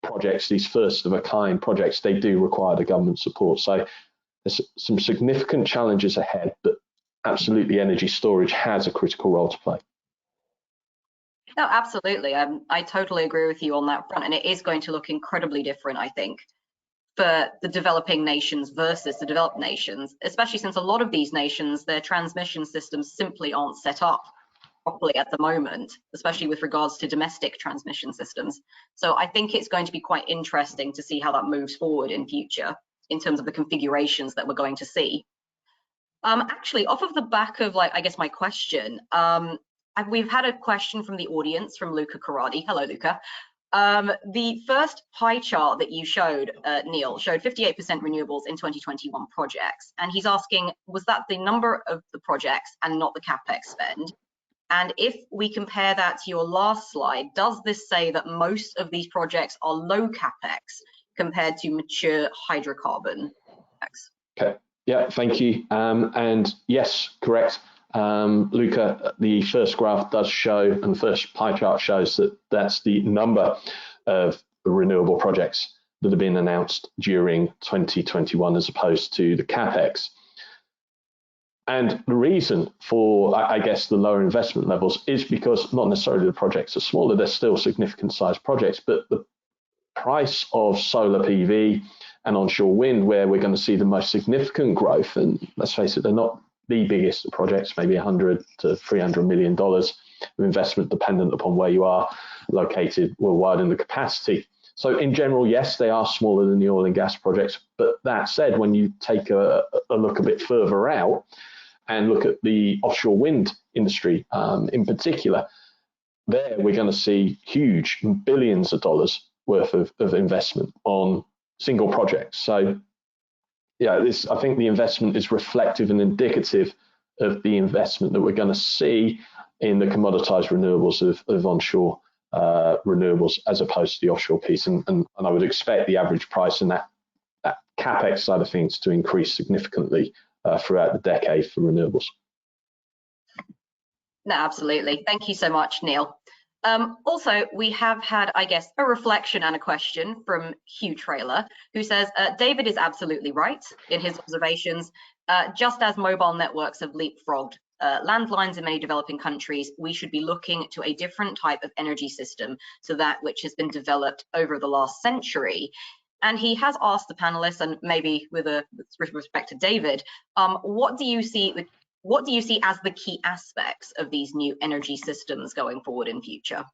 projects, these first of a kind projects, they do require the government support. So there's some significant challenges ahead, but absolutely energy storage has a critical role to play. No, absolutely. I totally agree with you on that front. And it is going to look incredibly different, I think, for the developing nations versus the developed nations, especially since a lot of these nations, their transmission systems simply aren't set up properly at the moment, especially with regards to domestic transmission systems. So I think it's going to be quite interesting to see how that moves forward in future in terms of the configurations that we're going to see. Actually, off of the back of, I guess my question, we've had a question from the audience from Luca Corradi. Hello, Luca. The first pie chart that you showed, Neil, showed 58% renewables in 2021 projects. And he's asking, was that the number of the projects and not the CapEx spend? And if we compare that to your last slide, does this say that most of these projects are low CapEx compared to mature hydrocarbon? Okay, yeah, thank you. And yes, correct. Luca, the first graph does show, and the first pie chart shows that that's the number of renewable projects that have been announced during 2021 as opposed to the CapEx. And the reason for, I guess, the lower investment levels is because not necessarily the projects are smaller, they're still significant sized projects, but the price of solar PV and onshore wind, where we're going to see the most significant growth, and let's face it, they're not the biggest projects, maybe $100 to $300 million of investment, dependent upon where you are located worldwide in the capacity. So in general, yes, they are smaller than the oil and gas projects. But that said, when you take a look a bit further out and look at the offshore wind industry in particular, there we're going to see huge billions of dollars worth of investment on single projects. So yeah, I think the investment is reflective and indicative of the investment that we're going to see in the commoditized renewables of onshore renewables as opposed to the offshore piece. And I would expect the average price in that CapEx side of things to increase significantly throughout the decade for renewables. No, absolutely. Thank you so much, Neil. Also, we have had, I guess, a reflection and a question from Hugh Trailer, who says, David is absolutely right in his observations. Just as mobile networks have leapfrogged landlines in many developing countries, we should be looking to a different type of energy system to that which has been developed over the last century. And he has asked the panelists, and maybe with respect to David, what do you see as the key aspects of these new energy systems going forward in future?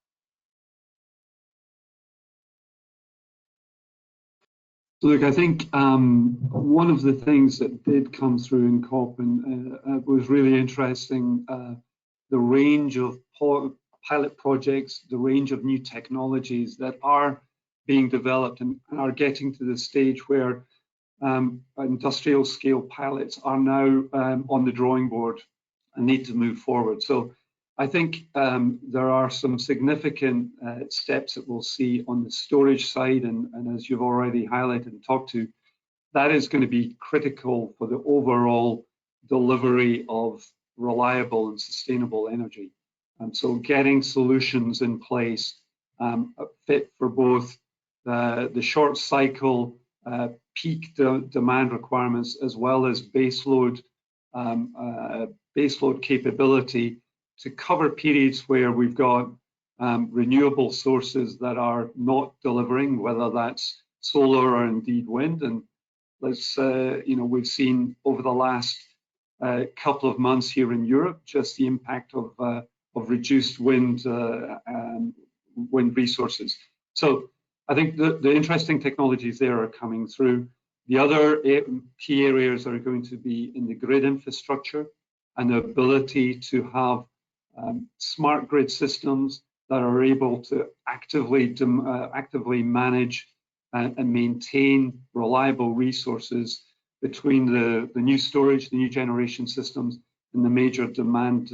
Look, I think one of the things that did come through in COP and was really interesting, the range of pilot projects, the range of new technologies that are being developed and are getting to the stage where industrial scale pilots are now on the drawing board and need to move forward. So I think there are some significant steps that we'll see on the storage side, and as you've already highlighted and talked to, that is going to be critical for the overall delivery of reliable and sustainable energy. So getting solutions in place fit for both the short cycle peak demand requirements as well as baseload capability to cover periods where we've got renewable sources that are not delivering, whether that's solar or indeed wind. And let's, we've seen over the last couple of months here in Europe just the impact of reduced wind resources. So I think the interesting technologies there are coming through. The other key areas are going to be in the grid infrastructure and the ability to have smart grid systems that are able to actively manage and maintain reliable resources between the new storage, the new generation systems, and the major demand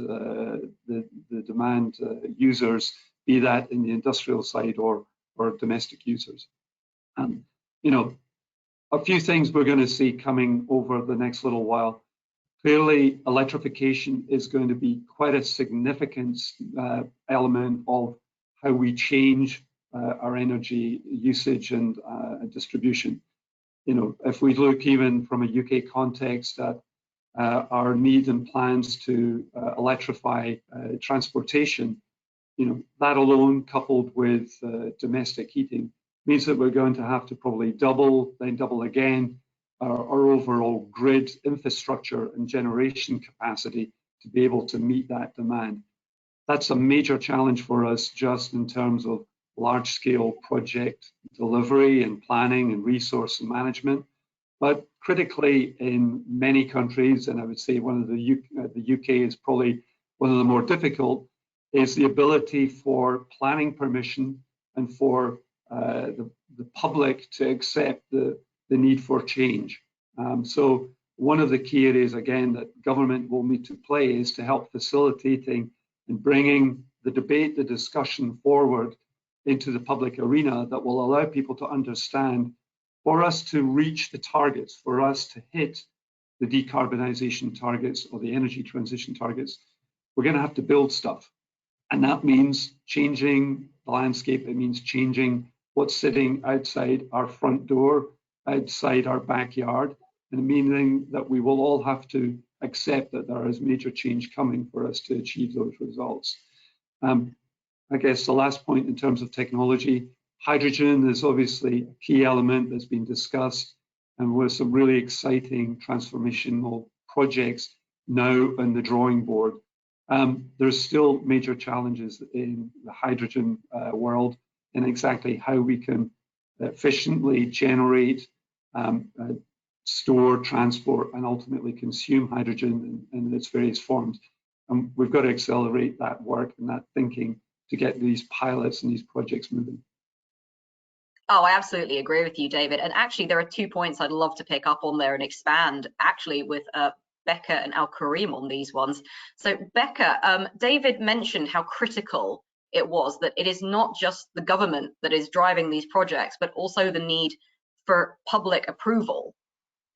users, be that in the industrial side or domestic users. And a few things we're going to see coming over the next little while. Clearly, electrification is going to be quite a significant element of how we change our energy usage and distribution. If we look even from a UK context at our need and plans to electrify transportation, that alone, coupled with domestic heating, means that we're going to have to probably double, then double again, our overall grid infrastructure and generation capacity to be able to meet that demand. That's a major challenge for us just in terms of large-scale project delivery and planning and resource management. But critically, in many countries, and I would say the UK is probably one of the more difficult, is the ability for planning permission and for the public to accept the need for change. So one of the key areas, again, that government will need to play is to help facilitating and bringing the debate, the discussion forward into the public arena that will allow people to understand, for us to reach the targets, for us to hit the decarbonization targets or the energy transition targets, we're going to have to build stuff. And that means changing the landscape. It means changing what's sitting outside our front door, outside our backyard, and meaning that we will all have to accept that there is major change coming for us to achieve those results. I guess the last point in terms of technology, hydrogen is obviously a key element that's been discussed, and with some really exciting transformational projects now on the drawing board. There's still major challenges in the hydrogen world in exactly how we can efficiently generate, store, transport, and ultimately consume hydrogen in its various forms. And we've got to accelerate that work and that thinking to get these pilots and these projects moving. Oh, I absolutely agree with you, David. And actually, there are 2 points I'd love to pick up on there and expand actually with Becca and Al-Karim on these ones. So Becca, David mentioned how critical it was that it is not just the government that is driving these projects, but also the need for public approval.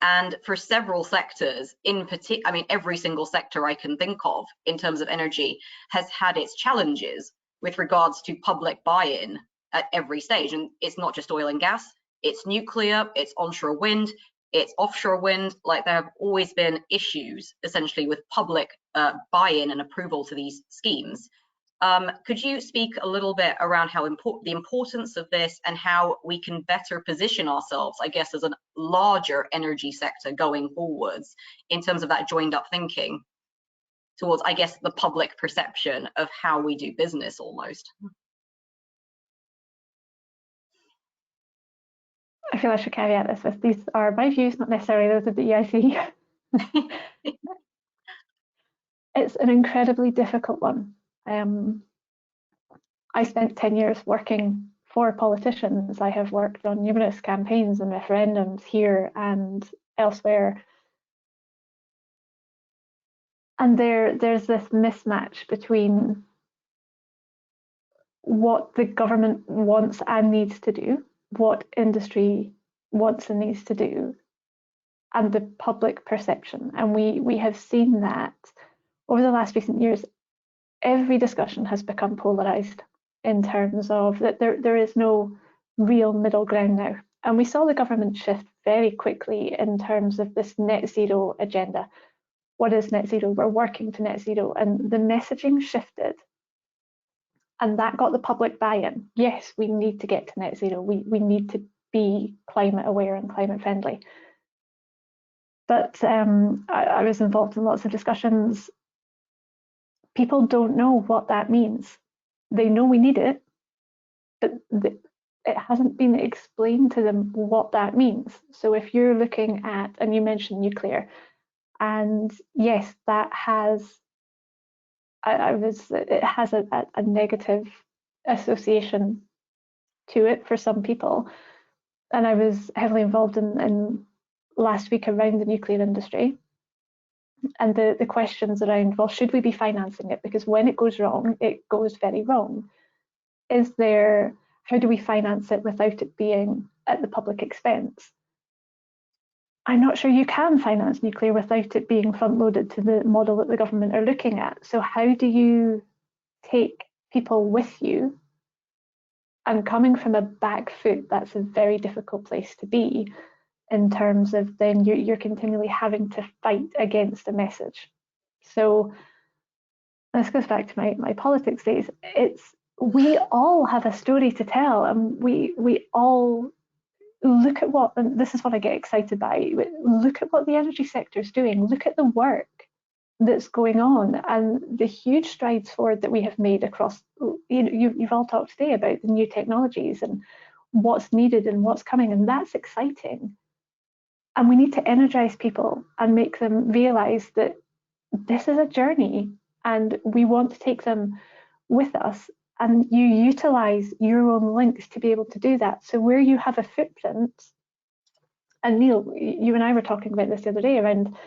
And for several sectors, in particular, I mean, every single sector I can think of in terms of energy has had its challenges with regards to public buy-in at every stage. And it's not just oil and gas, it's nuclear, it's onshore wind, it's offshore wind. Like, there have always been issues essentially with public buy-in and approval to these schemes. Could you speak a little bit around how the importance of this and how we can better position ourselves, I guess, as a larger energy sector going forwards in terms of that joined up thinking towards, I guess, the public perception of how we do business almost? I feel I should caveat this with these are my views, not necessarily those of the EIC. It's an incredibly difficult one. I spent 10 years working for politicians. I have worked on numerous campaigns and referendums here and elsewhere. And there's this mismatch between what the government wants and needs to do, what industry wants and needs to do, and the public perception. And we have seen that over the last recent years. Every discussion has become polarized in terms of that there is no real middle ground now. And we saw the government shift very quickly in terms of this net zero agenda. What is net zero? We're working to net zero, and the messaging shifted. And that got the public buy-in. Yes, we need to get to net zero. We need to be climate aware and climate friendly. But I was involved in lots of discussions. People don't know what that means. They know we need it, but it hasn't been explained to them what that means. So if you're looking at, and you mentioned nuclear, and yes, that has, it has a negative association to it for some people. And I was heavily involved in last week around the nuclear industry. And the questions around, well, should we be financing it? Because when it goes wrong, it goes very wrong. How do we finance it without it being at the public expense? I'm not sure you can finance nuclear without it being front-loaded to the model that the government are looking at. So how do you take people with you? And coming from a back foot, that's a very difficult place to be, in terms of then you're continually having to fight against a message. So this goes back to my politics days. We all have a story to tell, and we all look at what, and this is what I get excited by, look at what the energy sector is doing, look at the work that's going on and the huge strides forward that we have made across, you've all talked today about the new technologies and what's needed and what's coming, and that's exciting. And we need to energize people and make them realize that this is a journey and we want to take them with us. And you utilize your own links to be able to do that. So where you have a footprint, and Neil, you and I were talking about this the other day around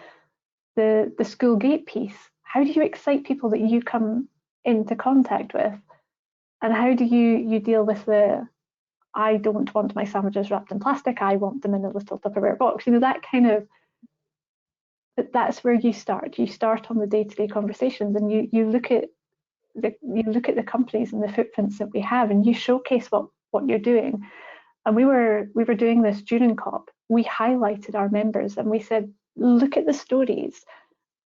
the school gate piece. How do you excite people that you come into contact with? And how do you deal with I don't want my sandwiches wrapped in plastic, I want them in a little Tupperware box. That kind of, that's where you start. You start on the day-to-day conversations, and you look at the companies and the footprints that we have, and you showcase what you're doing. And we were doing this during COP. We highlighted our members and we said, look at the stories.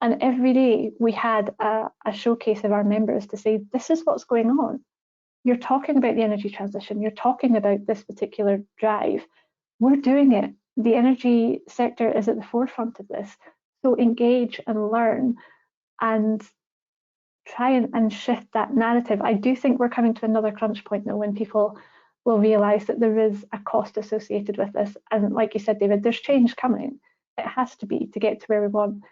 And every day we had a showcase of our members to say, this is what's going on. You're talking about the energy transition. You're talking about this particular drive. We're doing it. The energy sector is at the forefront of this. So engage and learn and try and shift that narrative. I do think we're coming to another crunch point though, when people will realise that there is a cost associated with this. And like you said, David, there's change coming. It has to be to get to where we want.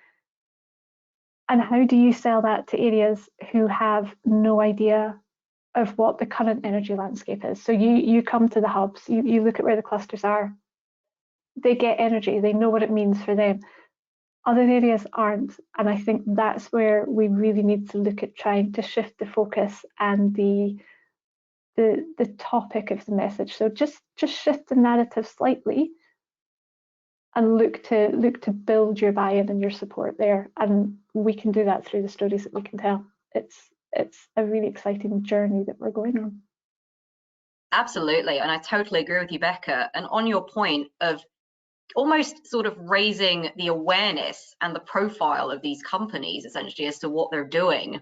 And how do you sell that to areas who have no idea of what the current energy landscape is? So you come to the hubs, you look at where the clusters are, they get energy, they know what it means for them. Other areas aren't, and I think that's where we really need to look at trying to shift the focus and the topic of the message. So just shift the narrative slightly and look to build your buy-in and your support there. And we can do that through the stories that we can tell. It's a really exciting journey that we're going on. Absolutely, and I totally agree with you, Becca. And on your point of almost sort of raising the awareness and the profile of these companies essentially as to what they're doing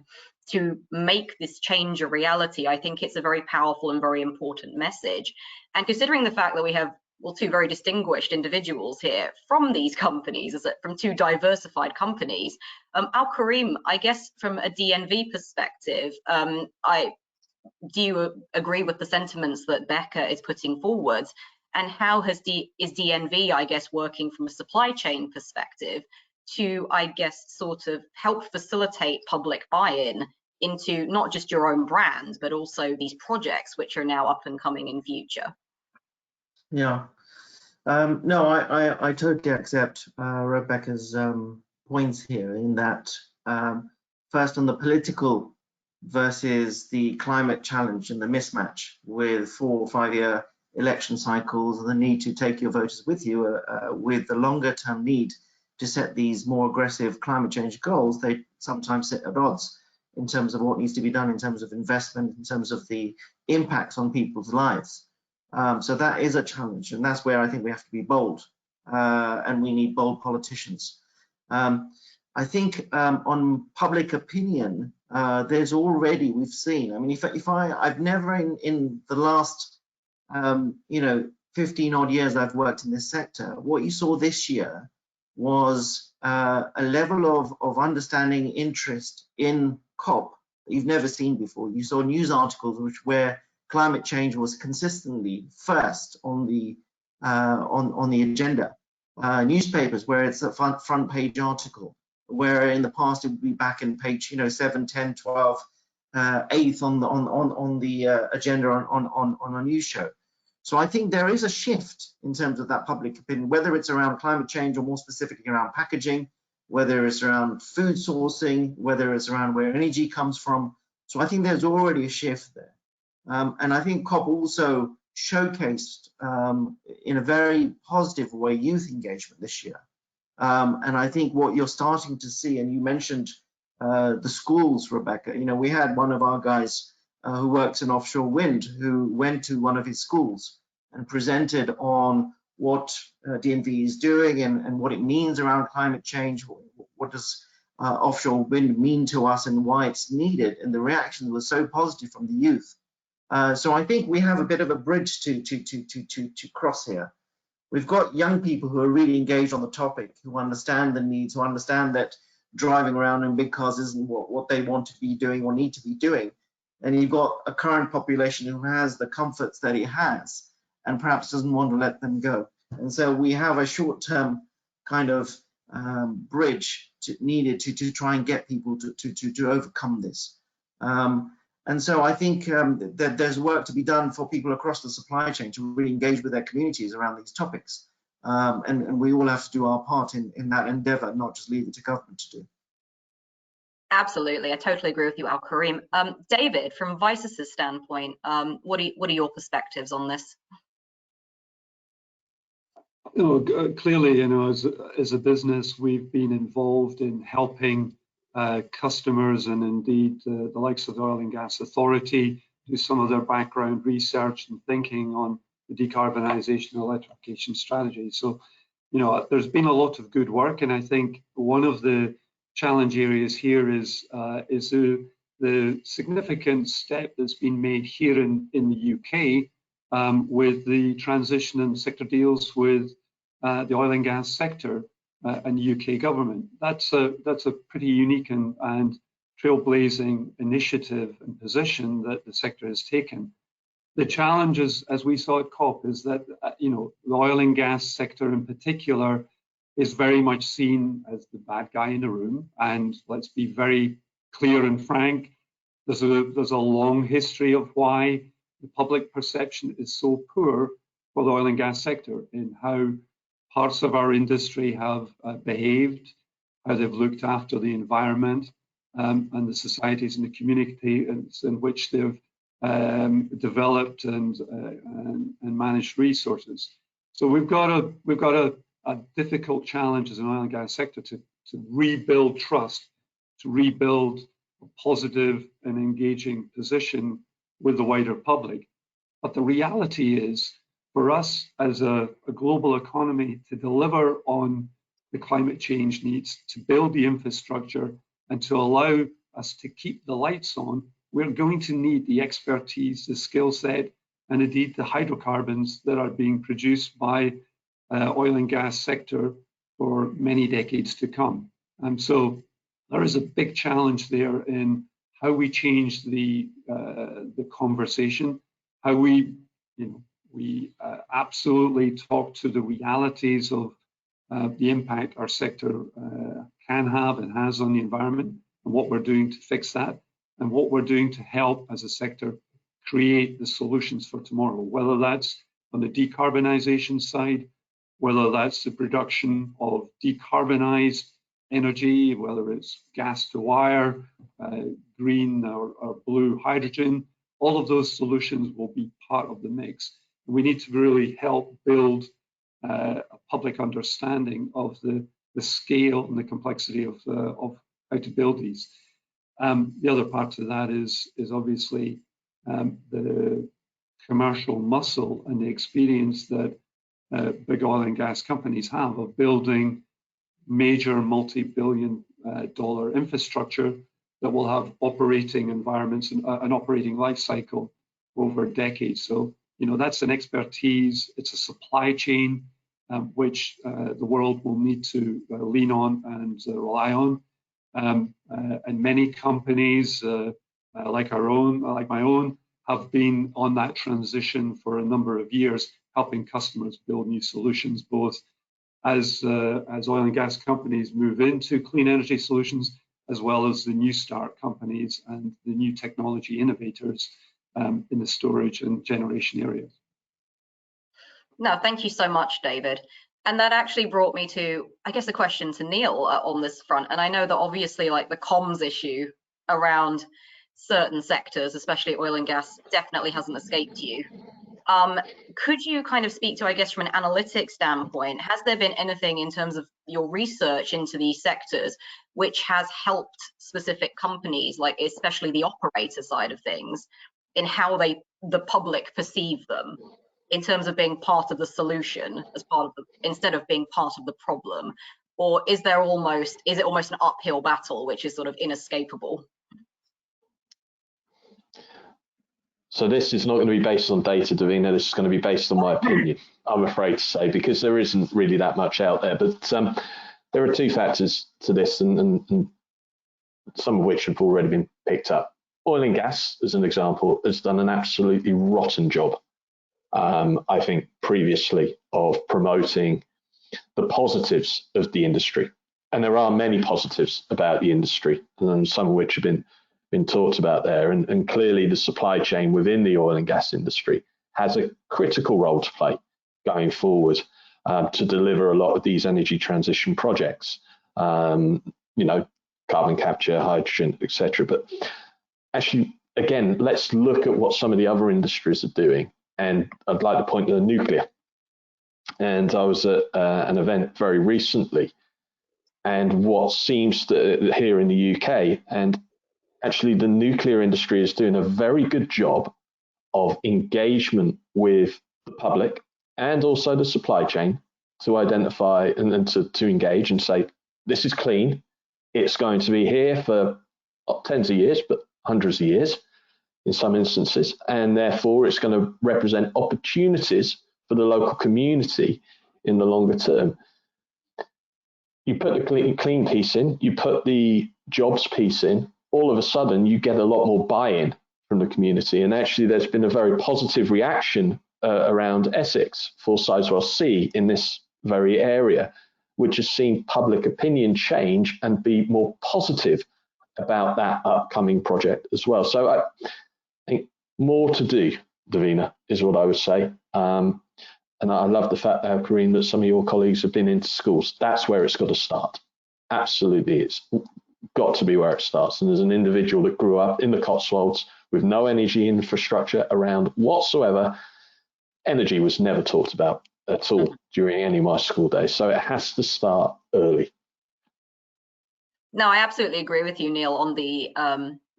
to make this change a reality, I think it's a very powerful and very important message. And considering the fact that we have, well, two very distinguished individuals here from these companies, from two diversified companies, Al-Karim, I guess from a DNV perspective, do you agree with the sentiments that Becca is putting forward? And how is DNV, I guess, working from a supply chain perspective to, I guess, sort of help facilitate public buy-in into not just your own brand, but also these projects which are now up and coming in future? Yeah, no, I totally accept Rebecca's points here, in that First on the political versus the climate challenge and the mismatch with 4 or 5 year election cycles and the need to take your voters with you with the longer term need to set these more aggressive climate change goals. They sometimes sit at odds in terms of what needs to be done in terms of investment, in terms of the impacts on people's lives. So that is a challenge, and that's where I think we have to be bold, and we need bold politicians. I think on public opinion, there's already, we've seen, I mean, I've never in the last, 15 odd years I've worked in this sector, what you saw this year was a level of understanding, interest in COP that you've never seen before. You saw news articles where climate change was consistently first on the agenda. Newspapers where it's a front page article, where in the past it would be back in page 7, 10, 12, 8th on the agenda on a news show. So I think there is a shift in terms of that public opinion, whether it's around climate change or more specifically around packaging, whether it's around food sourcing, whether it's around where energy comes from. So I think there's already a shift there. And I think COP also showcased in a very positive way youth engagement this year. And I think what you're starting to see, and you mentioned the schools, Rebecca, we had one of our guys who works in offshore wind who went to one of his schools and presented on what DNV is doing and what it means around climate change. What does offshore wind mean to us and why it's needed? And the reaction was so positive from the youth. So I think we have a bit of a bridge to cross here. We've got young people who are really engaged on the topic, who understand the needs, who understand that driving around in big cars isn't what they want to be doing or need to be doing. And you've got a current population who has the comforts that it has and perhaps doesn't want to let them go. And so we have a short-term kind of bridge needed to try and get people to overcome this. And so I think that there's work to be done for people across the supply chain to really engage with their communities around these topics. And we all have to do our part in that endeavor, not just leave it to government to do. Absolutely, I totally agree with you, Al-Karim. David, from Vysus's standpoint, what are your perspectives on this? Clearly, as a business, we've been involved in helping customers and indeed the likes of the Oil and Gas Authority do some of their background research and thinking on the decarbonisation and electrification strategy. So, there's been a lot of good work, and I think one of the challenge areas here is the significant step that's been made here in the UK with the transition and sector deals with the oil and gas sector and the UK government. That's a pretty unique and trailblazing initiative and position that the sector has taken. The challenge is, as we saw at COP, is that the oil and gas sector in particular is very much seen as the bad guy in the room. And let's be very clear and frank, there's a long history of why the public perception is so poor for the oil and gas sector in how parts of our industry have behaved, how they've looked after the environment and the societies and the communities in which they've developed and managed resources. So we've got a difficult challenge as an oil and gas sector to rebuild trust, to rebuild a positive and engaging position with the wider public. But the reality is, for us as a global economy to deliver on the climate change needs, to build the infrastructure and to allow us to keep the lights on, we're going to need the expertise, the skill set, and indeed the hydrocarbons that are being produced by oil and gas sector for many decades to come. And so there is a big challenge there in how we change the conversation, how we absolutely talk to the realities of the impact our sector can have and has on the environment, and what we're doing to fix that, and what we're doing to help as a sector create the solutions for tomorrow, whether that's on the decarbonisation side, whether that's the production of decarbonised energy, whether it's gas to wire, green or blue hydrogen. All of those solutions will be part of the mix. We need to really help build a public understanding of the scale and the complexity of how to build these. The other part to that is obviously the commercial muscle and the experience that big oil and gas companies have of building major multi-billion dollar infrastructure that will have operating environments and an operating life cycle over decades. So, you know, that's an expertise. It's a supply chain which the world will need to lean on and rely on. And many companies, like my own, have been on that transition for a number of years, helping customers build new solutions, both as oil and gas companies move into clean energy solutions, as well as the new start companies and the new technology innovators in the storage and generation areas. No, thank you so much, David. And that actually brought me to, I guess, a question to Neil on this front. And I know that obviously, like, the comms issue around certain sectors, especially oil and gas, definitely hasn't escaped you. Could you kind of speak to, I guess, from an analytics standpoint, has there been anything in terms of your research into these sectors which has helped specific companies, like especially the operator side of things, in how the public perceive them, in terms of being part of the solution as part of instead of being part of the problem? Or is it almost an uphill battle which is sort of inescapable? So this is not going to be based on data, Davina. This is going to be based on my opinion, I'm afraid to say, because there isn't really that much out there. But there are two factors to this, and some of which have already been picked up. Oil and gas, as an example, has done an absolutely rotten job, I think, previously, of promoting the positives of the industry. And there are many positives about the industry, and some of which have been talked about there, and clearly the supply chain within the oil and gas industry has a critical role to play going forward to deliver a lot of these energy transition projects, you know, carbon capture, hydrogen, etc. But actually, again, let's look at what some of the other industries are doing, and I'd like to point to nuclear. And I was at an event very recently, and what seems to here in the UK, and actually, the nuclear industry is doing a very good job of engagement with the public and also the supply chain to identify and to engage and say, this is clean. It's going to be here for not tens of years, but hundreds of years in some instances. And therefore, it's going to represent opportunities for the local community in the longer term. You put the clean piece in, you put the jobs piece in, all of a sudden you get a lot more buy-in from the community. And actually there's been a very positive reaction around Essex for Sizewell C in this very area, which has seen public opinion change and be more positive about that upcoming project as well. So I think more to do, Davina, is what I would say. And I love the fact, Kareem, that some of your colleagues have been into schools. That's where it's got to start. Absolutely, it's got to be where it starts. And as an individual that grew up in the Cotswolds with no energy infrastructure around whatsoever, energy was never talked about at all during any of my school days. So it has to start early. No, I absolutely agree with you, Neil, on the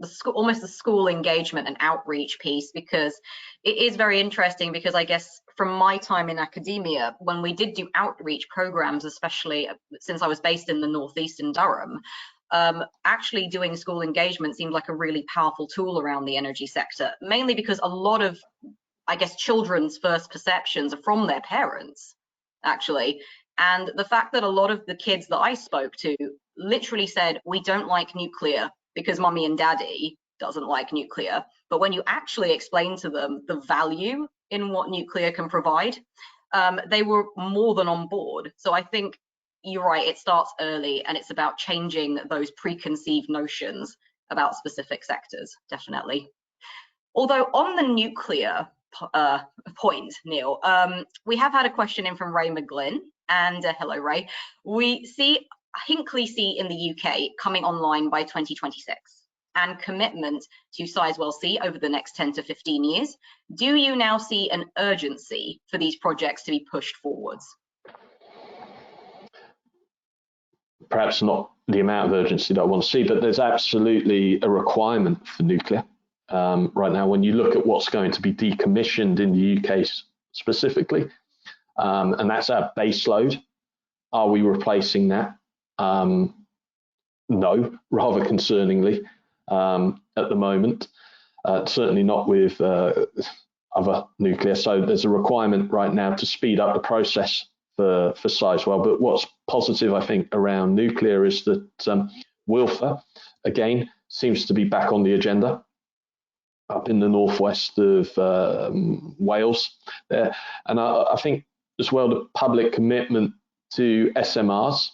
school, almost the school engagement and outreach piece, because it is very interesting. Because I guess from my time in academia, when we did do outreach programs, especially since I was based in the Northeast in Durham, actually doing school engagement seemed like a really powerful tool around the energy sector, mainly because a lot of, I guess, children's first perceptions are from their parents, actually. And the fact that a lot of the kids that I spoke to literally said, we don't like nuclear because mommy and daddy doesn't like nuclear. But when you actually explain to them the value in what nuclear can provide, they were more than on board. So I think you're right, it starts early, and it's about changing those preconceived notions about specific sectors, definitely. Although on the nuclear point, Neil, we have had a question in from Ray McGlynn, and hello, Ray. We see Hinkley C in the UK coming online by 2026 and commitment to Sizewell C over the next 10 to 15 years, do you now see an urgency for these projects to be pushed forwards? Perhaps not the amount of urgency that I want to see, but there's absolutely a requirement for nuclear right now. When you look at what's going to be decommissioned in the UK specifically, and that's our base load. Are we replacing that? No, rather concerningly at the moment. Certainly not with other nuclear. So there's a requirement right now to speed up the process for Sizewell. But what's positive, I think, around nuclear is that Wilfer, again, seems to be back on the agenda up in the northwest of Wales there. And I think as well, the public commitment to SMRs,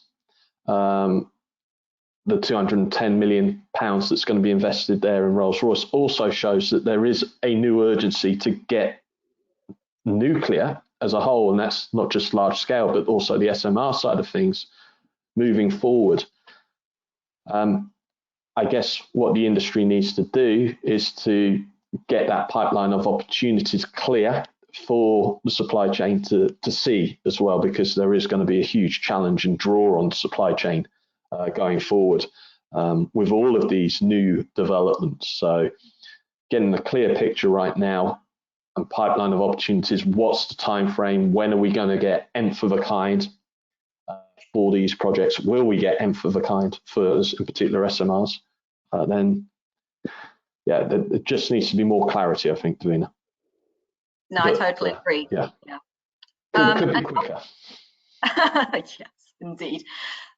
the £210 million that's going to be invested there in Rolls-Royce also shows that there is a new urgency to get nuclear as a whole, and that's not just large scale, but also the SMR side of things moving forward. I guess what the industry needs to do is to get that pipeline of opportunities clear for the supply chain to see as well, because there is going to be a huge challenge and draw on the supply chain going forward with all of these new developments. So getting a clear picture right now and pipeline of opportunities, what's the time frame, when are we going to get nth of a kind for these projects, will we get nth of a kind for, in particular, SMRs, then yeah, there just needs to be more clarity, I think, Davina. No, but, I totally agree. Yeah. Could be quicker. Yes, indeed.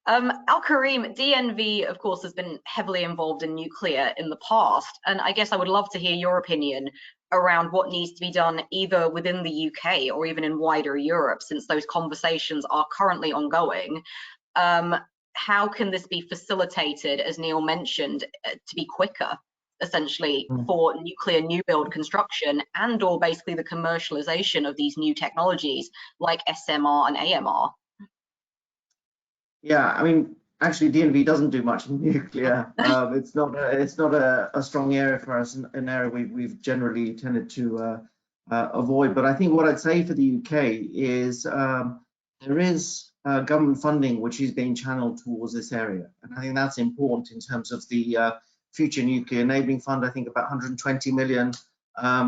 Al-Karim, DNV, of course, has been heavily involved in nuclear in the past, and I guess I would love to hear your opinion around what needs to be done either within the UK or even in wider Europe, since those conversations are currently ongoing. How can this be facilitated, as Neil mentioned, to be quicker, essentially, for nuclear new build construction and or basically the commercialization of these new technologies like SMR and AMR? Yeah, I mean, actually, DNV doesn't do much in nuclear. It's not a strong area for us, an area we've generally tended to avoid. But I think what I'd say for the UK is there is government funding which is being channeled towards this area, and I think that's important in terms of the Future Nuclear Enabling Fund. I think about 120 million.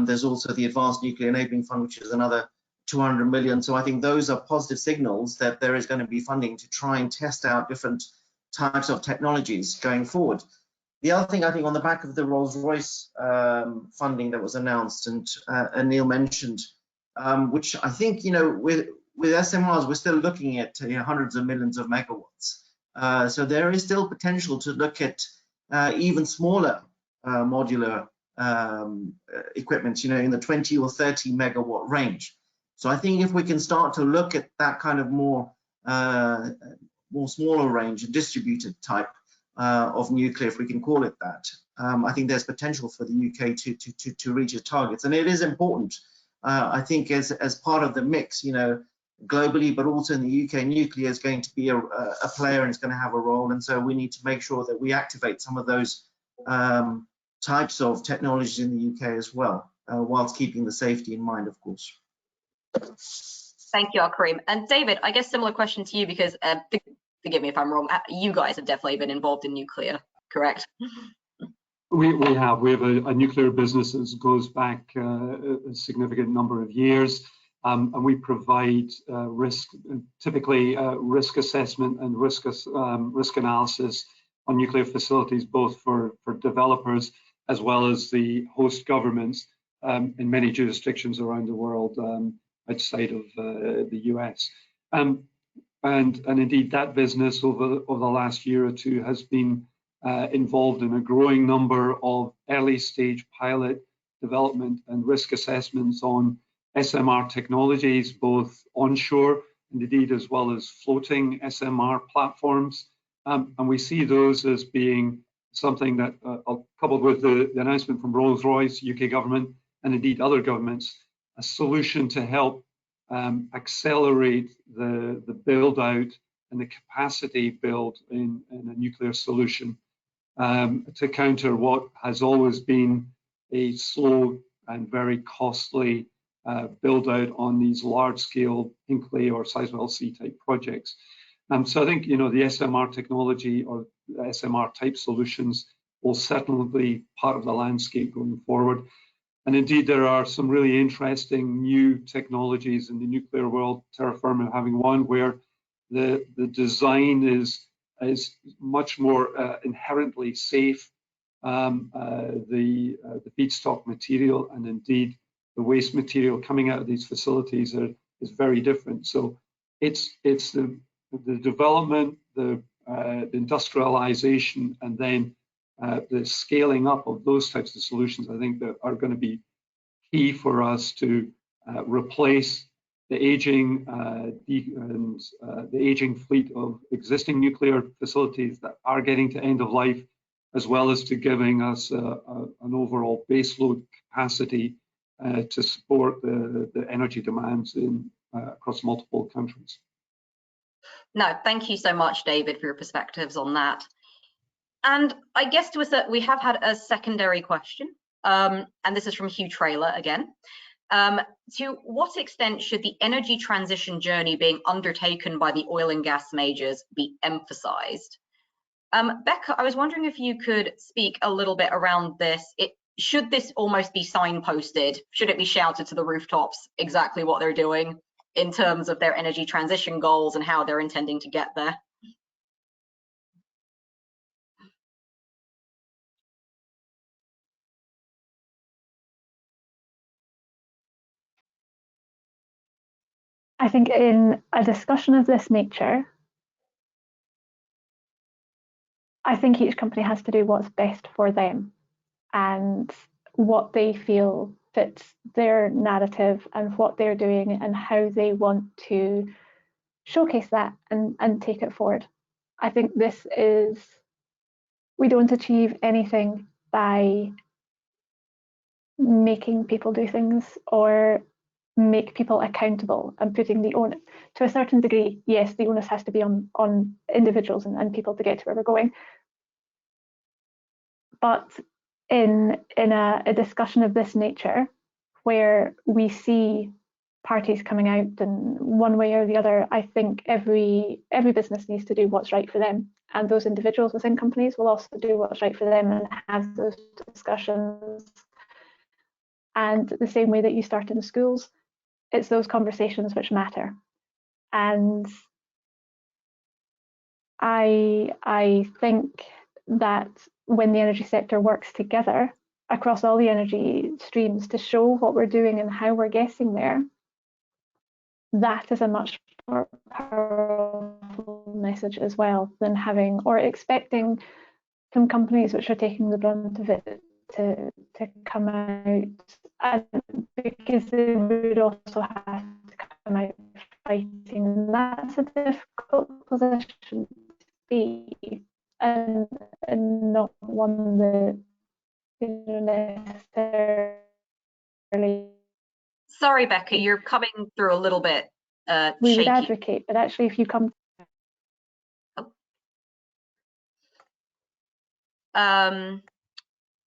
There's also the Advanced Nuclear Enabling Fund, which is another 200 million. So I think those are positive signals that there is going to be funding to try and test out different types of technologies going forward. The other thing, I think, on the back of the Rolls-Royce funding that was announced and Neil mentioned, which I think, you know, with SMRs, we're still looking at hundreds of millions of megawatts. So there is still potential to look at even smaller modular equipment, you know, in the 20 or 30 megawatt range. So I think if we can start to look at that kind of more smaller range and distributed type of nuclear, if we can call it that, I think there's potential for the UK to reach its targets. And it is important, I think, as part of the mix, you know, globally, but also in the UK, nuclear is going to be a player and it's going to have a role. And so we need to make sure that we activate some of those types of technologies in the UK as well, whilst keeping the safety in mind, of course. Thank you, Al-Karim. And David, I guess similar question to you, because forgive me if I'm wrong, you guys have definitely been involved in nuclear, correct? We have a nuclear business that goes back a significant number of years, and we provide typically risk assessment and risk analysis on nuclear facilities, both for developers as well as the host governments in many jurisdictions around the world outside of the US. And indeed, that business over the last year or two has been involved in a growing number of early stage pilot development and risk assessments on SMR technologies, both onshore and indeed as well as floating SMR platforms. And we see those as being something that, coupled with the announcement from Rolls-Royce, UK government, and indeed other governments, a solution to help accelerate the build out and the capacity build in a nuclear solution to counter what has always been a slow and very costly build out on these large scale Hinkley or Sizewell C type projects. So I think, the SMR technology or SMR type solutions will certainly be part of the landscape going forward. And indeed, there are some really interesting new technologies in the nuclear world, terraforming having one, where the design is much more inherently safe. The feedstock material and indeed the waste material coming out of these facilities is very different. So it's the development, the industrialization, and then the scaling up of those types of solutions, I think, that are going to be key for us to replace the aging the aging fleet of existing nuclear facilities that are getting to end of life, as well as to giving us an overall baseload capacity to support the energy demands across multiple countries. No, thank you so much, David, for your perspectives on that. And I guess we have had a secondary question, and this is from Hugh Traylor again. To what extent should the energy transition journey being undertaken by the oil and gas majors be emphasized? Becca, I was wondering if you could speak a little bit around this. Should this almost be signposted? Should it be shouted to the rooftops exactly what they're doing in terms of their energy transition goals and how they're intending to get there? I think in a discussion of this nature, I think each company has to do what's best for them and what they feel fits their narrative and what they're doing and how they want to showcase that and take it forward. I think we don't achieve anything by making people do things or make people accountable and putting the onus, to a certain degree, yes, the onus has to be on individuals and people to get to where we're going. But in a discussion of this nature, where we see parties coming out in one way or the other, I think every business needs to do what's right for them, and those individuals within companies will also do what's right for them and have those discussions. And the same way that you start in schools, it's those conversations which matter. And I think that when the energy sector works together across all the energy streams to show what we're doing and how we're getting there, that is a much more powerful message as well than having or expecting some companies which are taking the brunt of it to come out, and because they would also have to come out fighting, and that's a difficult position to be, and not one that necessarily. Sorry, Becca, you're coming through a little bit we shaky. would advocate, but actually, if you come.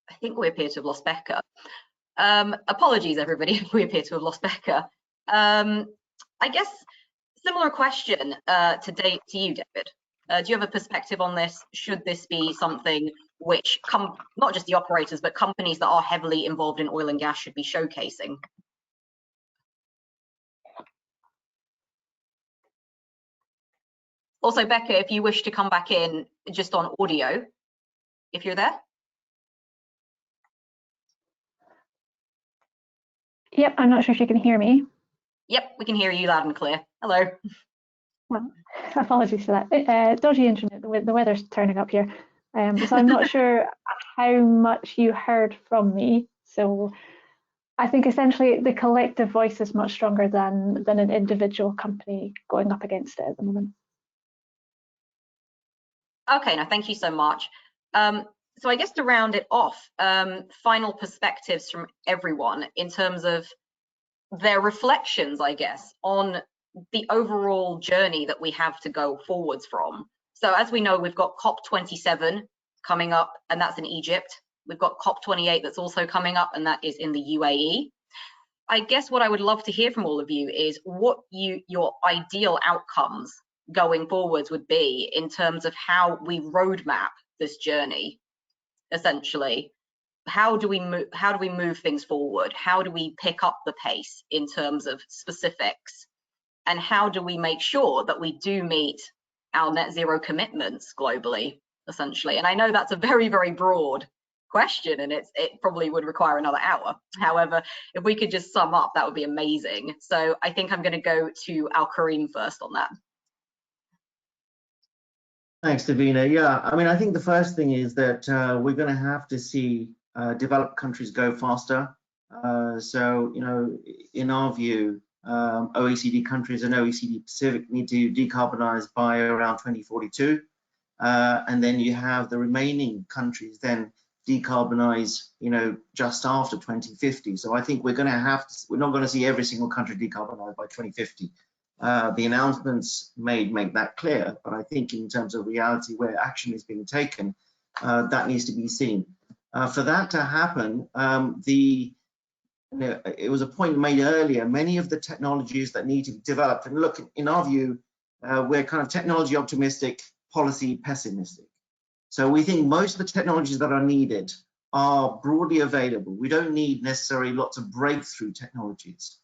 I think we appear to have lost Becca. Apologies, everybody, if we appear to have lost Becca. I guess similar question to you, David. Do you have a perspective on this? Should this be something which not just the operators, but companies that are heavily involved in oil and gas should be showcasing? Also, Becca, if you wish to come back in just on audio, if you're there. Yep, I'm not sure if you can hear me. Yep, we can hear you loud and clear. Hello. Well, apologies for that. Dodgy internet, the weather's turning up here. So I'm not sure how much you heard from me. So I think essentially the collective voice is much stronger than an individual company going up against it at the moment. Okay, now thank you so much. So I guess to round it off, final perspectives from everyone in terms of their reflections, I guess, on the overall journey that we have to go forwards from. So as we know, we've got COP27 coming up, and that's in Egypt. We've got COP28 that's also coming up, and that is in the UAE. I guess what I would love to hear from all of you is what your ideal outcomes going forwards would be in terms of how we roadmap this journey, essentially. How do we move things forward? How do we pick up the pace in terms of specifics? And how do we make sure that we do meet our net zero commitments globally, essentially? And I know that's a very, very broad question, and it probably would require another hour. However, if we could just sum up, that would be amazing. So I think I'm going to go to Al-Karim first on that. Thanks, Davina. Yeah, I mean, I think the first thing is that we're going to have to see developed countries go faster. So, you know, in our view, OECD countries and OECD Pacific need to decarbonize by around 2042. And then you have the remaining countries then decarbonize, you know, just after 2050. So I think we're not going to see every single country decarbonize by 2050. The announcements make that clear, but I think in terms of reality where action is being taken, that needs to be seen. For that to happen, it was a point made earlier, many of the technologies that need to be developed, and look, in our view, we're kind of technology optimistic, policy pessimistic. So we think most of the technologies that are needed are broadly available. We don't need necessarily lots of breakthrough technologies.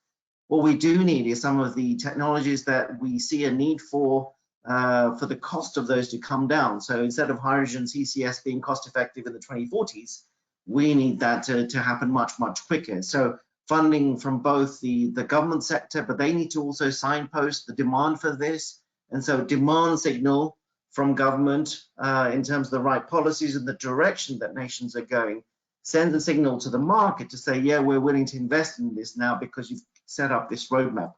What we do need is some of the technologies that we see a need for the cost of those to come down. So instead of hydrogen CCS being cost effective in the 2040s, we need that to happen much, much quicker. So funding from both the government sector, but they need to also signpost the demand for this. And so demand signal from government in terms of the right policies and the direction that nations are going, send a signal to the market to say, yeah, we're willing to invest in this now because you've set up this roadmap.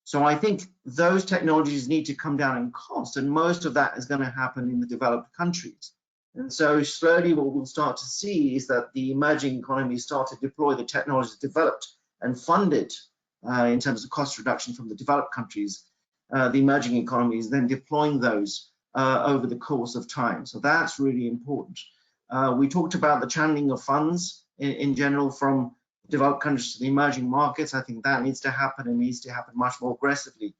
So I think those technologies need to come down in cost, and most of that is going to happen in the developed countries. And so slowly what we'll start to see is that the emerging economies start to deploy the technologies developed and funded in terms of cost reduction from the developed countries. The emerging economies then deploying those over the course of time. So that's really important. We talked about the channeling of funds in general from developed countries to the emerging markets. I think that needs to happen, and needs to happen much more aggressively.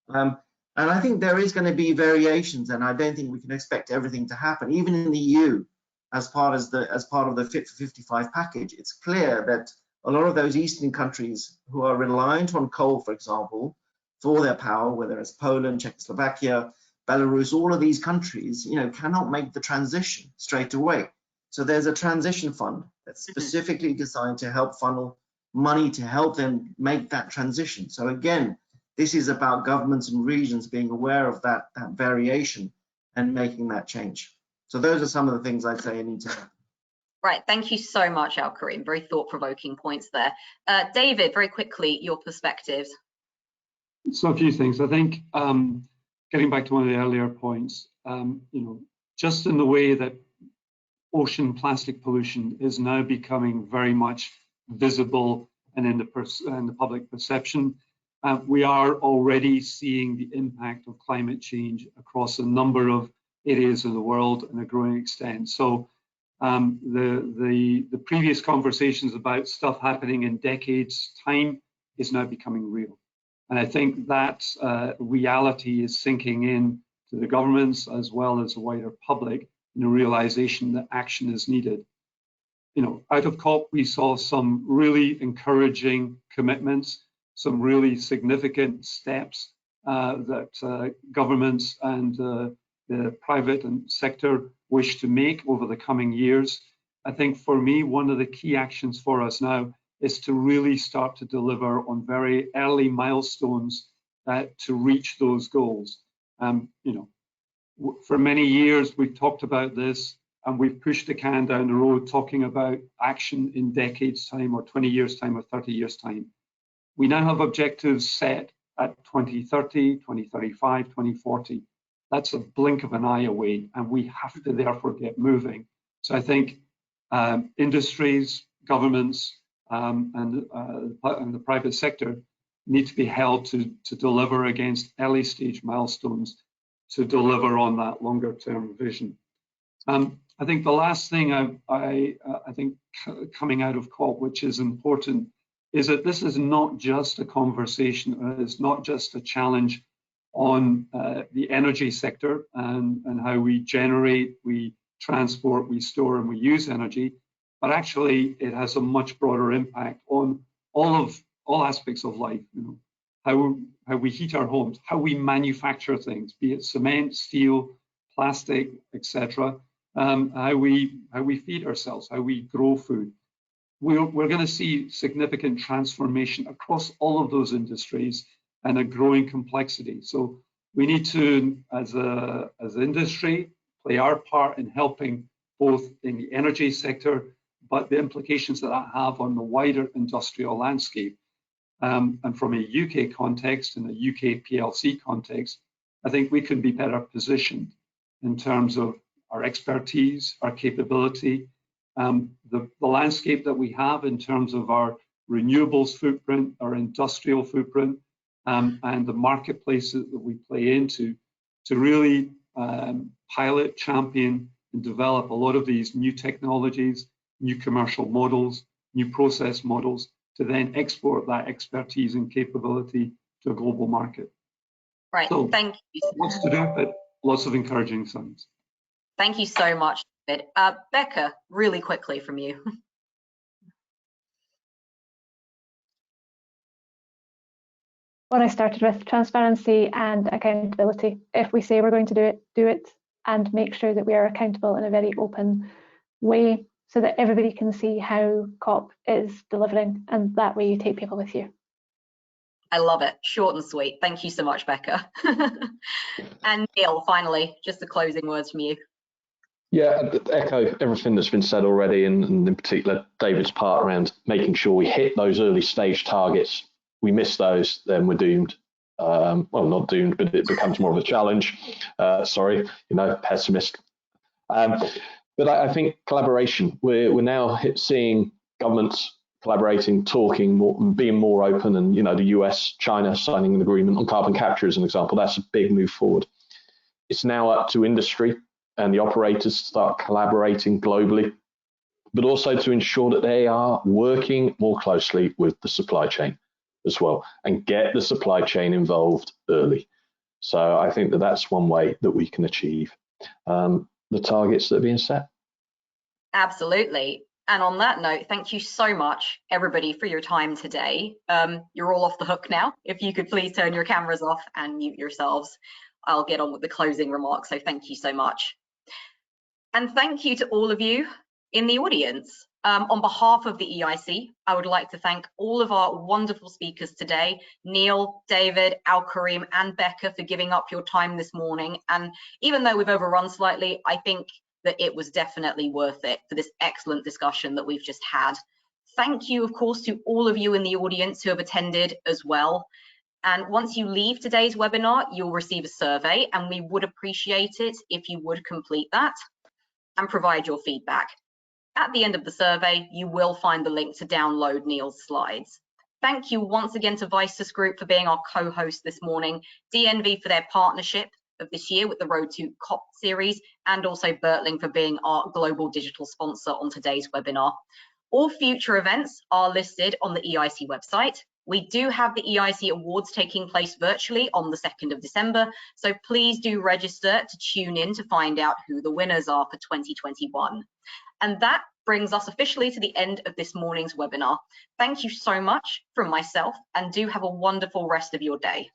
And I think there is going to be variations, and I don't think we can expect everything to happen. Even in the EU, as part of the Fit for 55 package, it's clear that a lot of those eastern countries who are reliant on coal, for example, for their power, whether it's Poland, Czechoslovakia, Belarus, all of these countries, you know, cannot make the transition straight away. So there's a transition fund that's specifically designed to help funnel money to help them make that transition. So again, this is about governments and regions being aware of that variation and making that change. So those are some of the things I'd say need to happen. Right, thank you so much, Al-Karim. Very thought-provoking points there. David, very quickly, your perspectives. So a few things. I think getting back to one of the earlier points, you know, just in the way that ocean plastic pollution is now becoming very much visible and in the public perception, we are already seeing the impact of climate change across a number of areas of the world in a growing extent. So the previous conversations about stuff happening in decades' time is now becoming real. And I think that reality is sinking in to the governments as well as the wider public, in the realization that action is needed. You know, out of COP, we saw some really encouraging commitments, some really significant steps that governments and the private sector wish to make over the coming years. I think for me, one of the key actions for us now is to really start to deliver on very early milestones to reach those goals. You know, for many years, we've talked about this and we've pushed the can down the road talking about action in decades' time or 20 years' time or 30 years' time. We now have objectives set at 2030, 2035, 2040. That's a blink of an eye away, and we have to therefore get moving. So I think industries, governments, and the private sector need to be held to deliver against early stage milestones to deliver on that longer term vision. I think the last thing I think coming out of COP, which is important, is that this is not just a conversation, it's not just a challenge on the energy sector and how we generate, we transport, we store, and we use energy, but actually it has a much broader impact on all aspects of life. You know, how we heat our homes, how we manufacture things, be it cement, steel, plastic, etc. How we feed ourselves, how we grow food. We're going to see significant transformation across all of those industries and a growing complexity. So we need to, as an industry, play our part in helping both in the energy sector, but the implications that have on the wider industrial landscape. And from a UK context and a UK PLC context, I think we can be better positioned in terms of our expertise, our capability, the landscape that we have in terms of our renewables footprint, our industrial footprint, and the marketplaces that we play into to really pilot, champion, and develop a lot of these new technologies, new commercial models, new process models, to then export that expertise and capability to a global market. Right, so, thank you. Lots to do, but lots of encouraging signs. Thank you so much, David. Becca, really quickly from you. What I started with, transparency and accountability. If we say we're going to do it, and make sure that we are accountable in a very open way so that everybody can see how COP is delivering, and that way you take people with you. I love it. Short and sweet. Thank you so much, Becca. And Neil, finally, just the closing words from you. Yeah, echo everything that's been said already, and in particular David's part around making sure we hit those early stage targets. We miss those, then we're doomed. Well, not doomed, but it becomes more of a challenge. Sorry, pessimist. But I think collaboration. We're now seeing governments collaborating, talking, being more open, and the US, China signing an agreement on carbon capture as an example. That's a big move forward. It's now up to industry and the operators to start collaborating globally, but also to ensure that they are working more closely with the supply chain as well, and get the supply chain involved early. So I think that that's one way that we can achieve the targets that are being set. Absolutely. And on that note, thank you so much, everybody, for your time today. You're all off the hook now. If you could please turn your cameras off and mute yourselves, I'll get on with the closing remarks. So thank you so much. And thank you to all of you in the audience. On behalf of the EIC, I would like to thank all of our wonderful speakers today, Neil, David, Al-Karim, and Becca, for giving up your time this morning. And even though we've overrun slightly, I think that it was definitely worth it for this excellent discussion that we've just had. Thank you, of course, to all of you in the audience who have attended as well. And once you leave today's webinar, you'll receive a survey, and we would appreciate it if you would complete that and provide your feedback. At the end of the survey, you will find the link to download Neil's slides. Thank you once again to Vysus Group for being our co-host this morning, DNV for their partnership of this year with the Road to COP series, and also Bertling for being our global digital sponsor on today's webinar. All future events are listed on the EIC website. We do have the EIC Awards taking place virtually on the 2nd of December, so please do register to tune in to find out who the winners are for 2021. And that brings us officially to the end of this morning's webinar. Thank you so much from myself, and do have a wonderful rest of your day.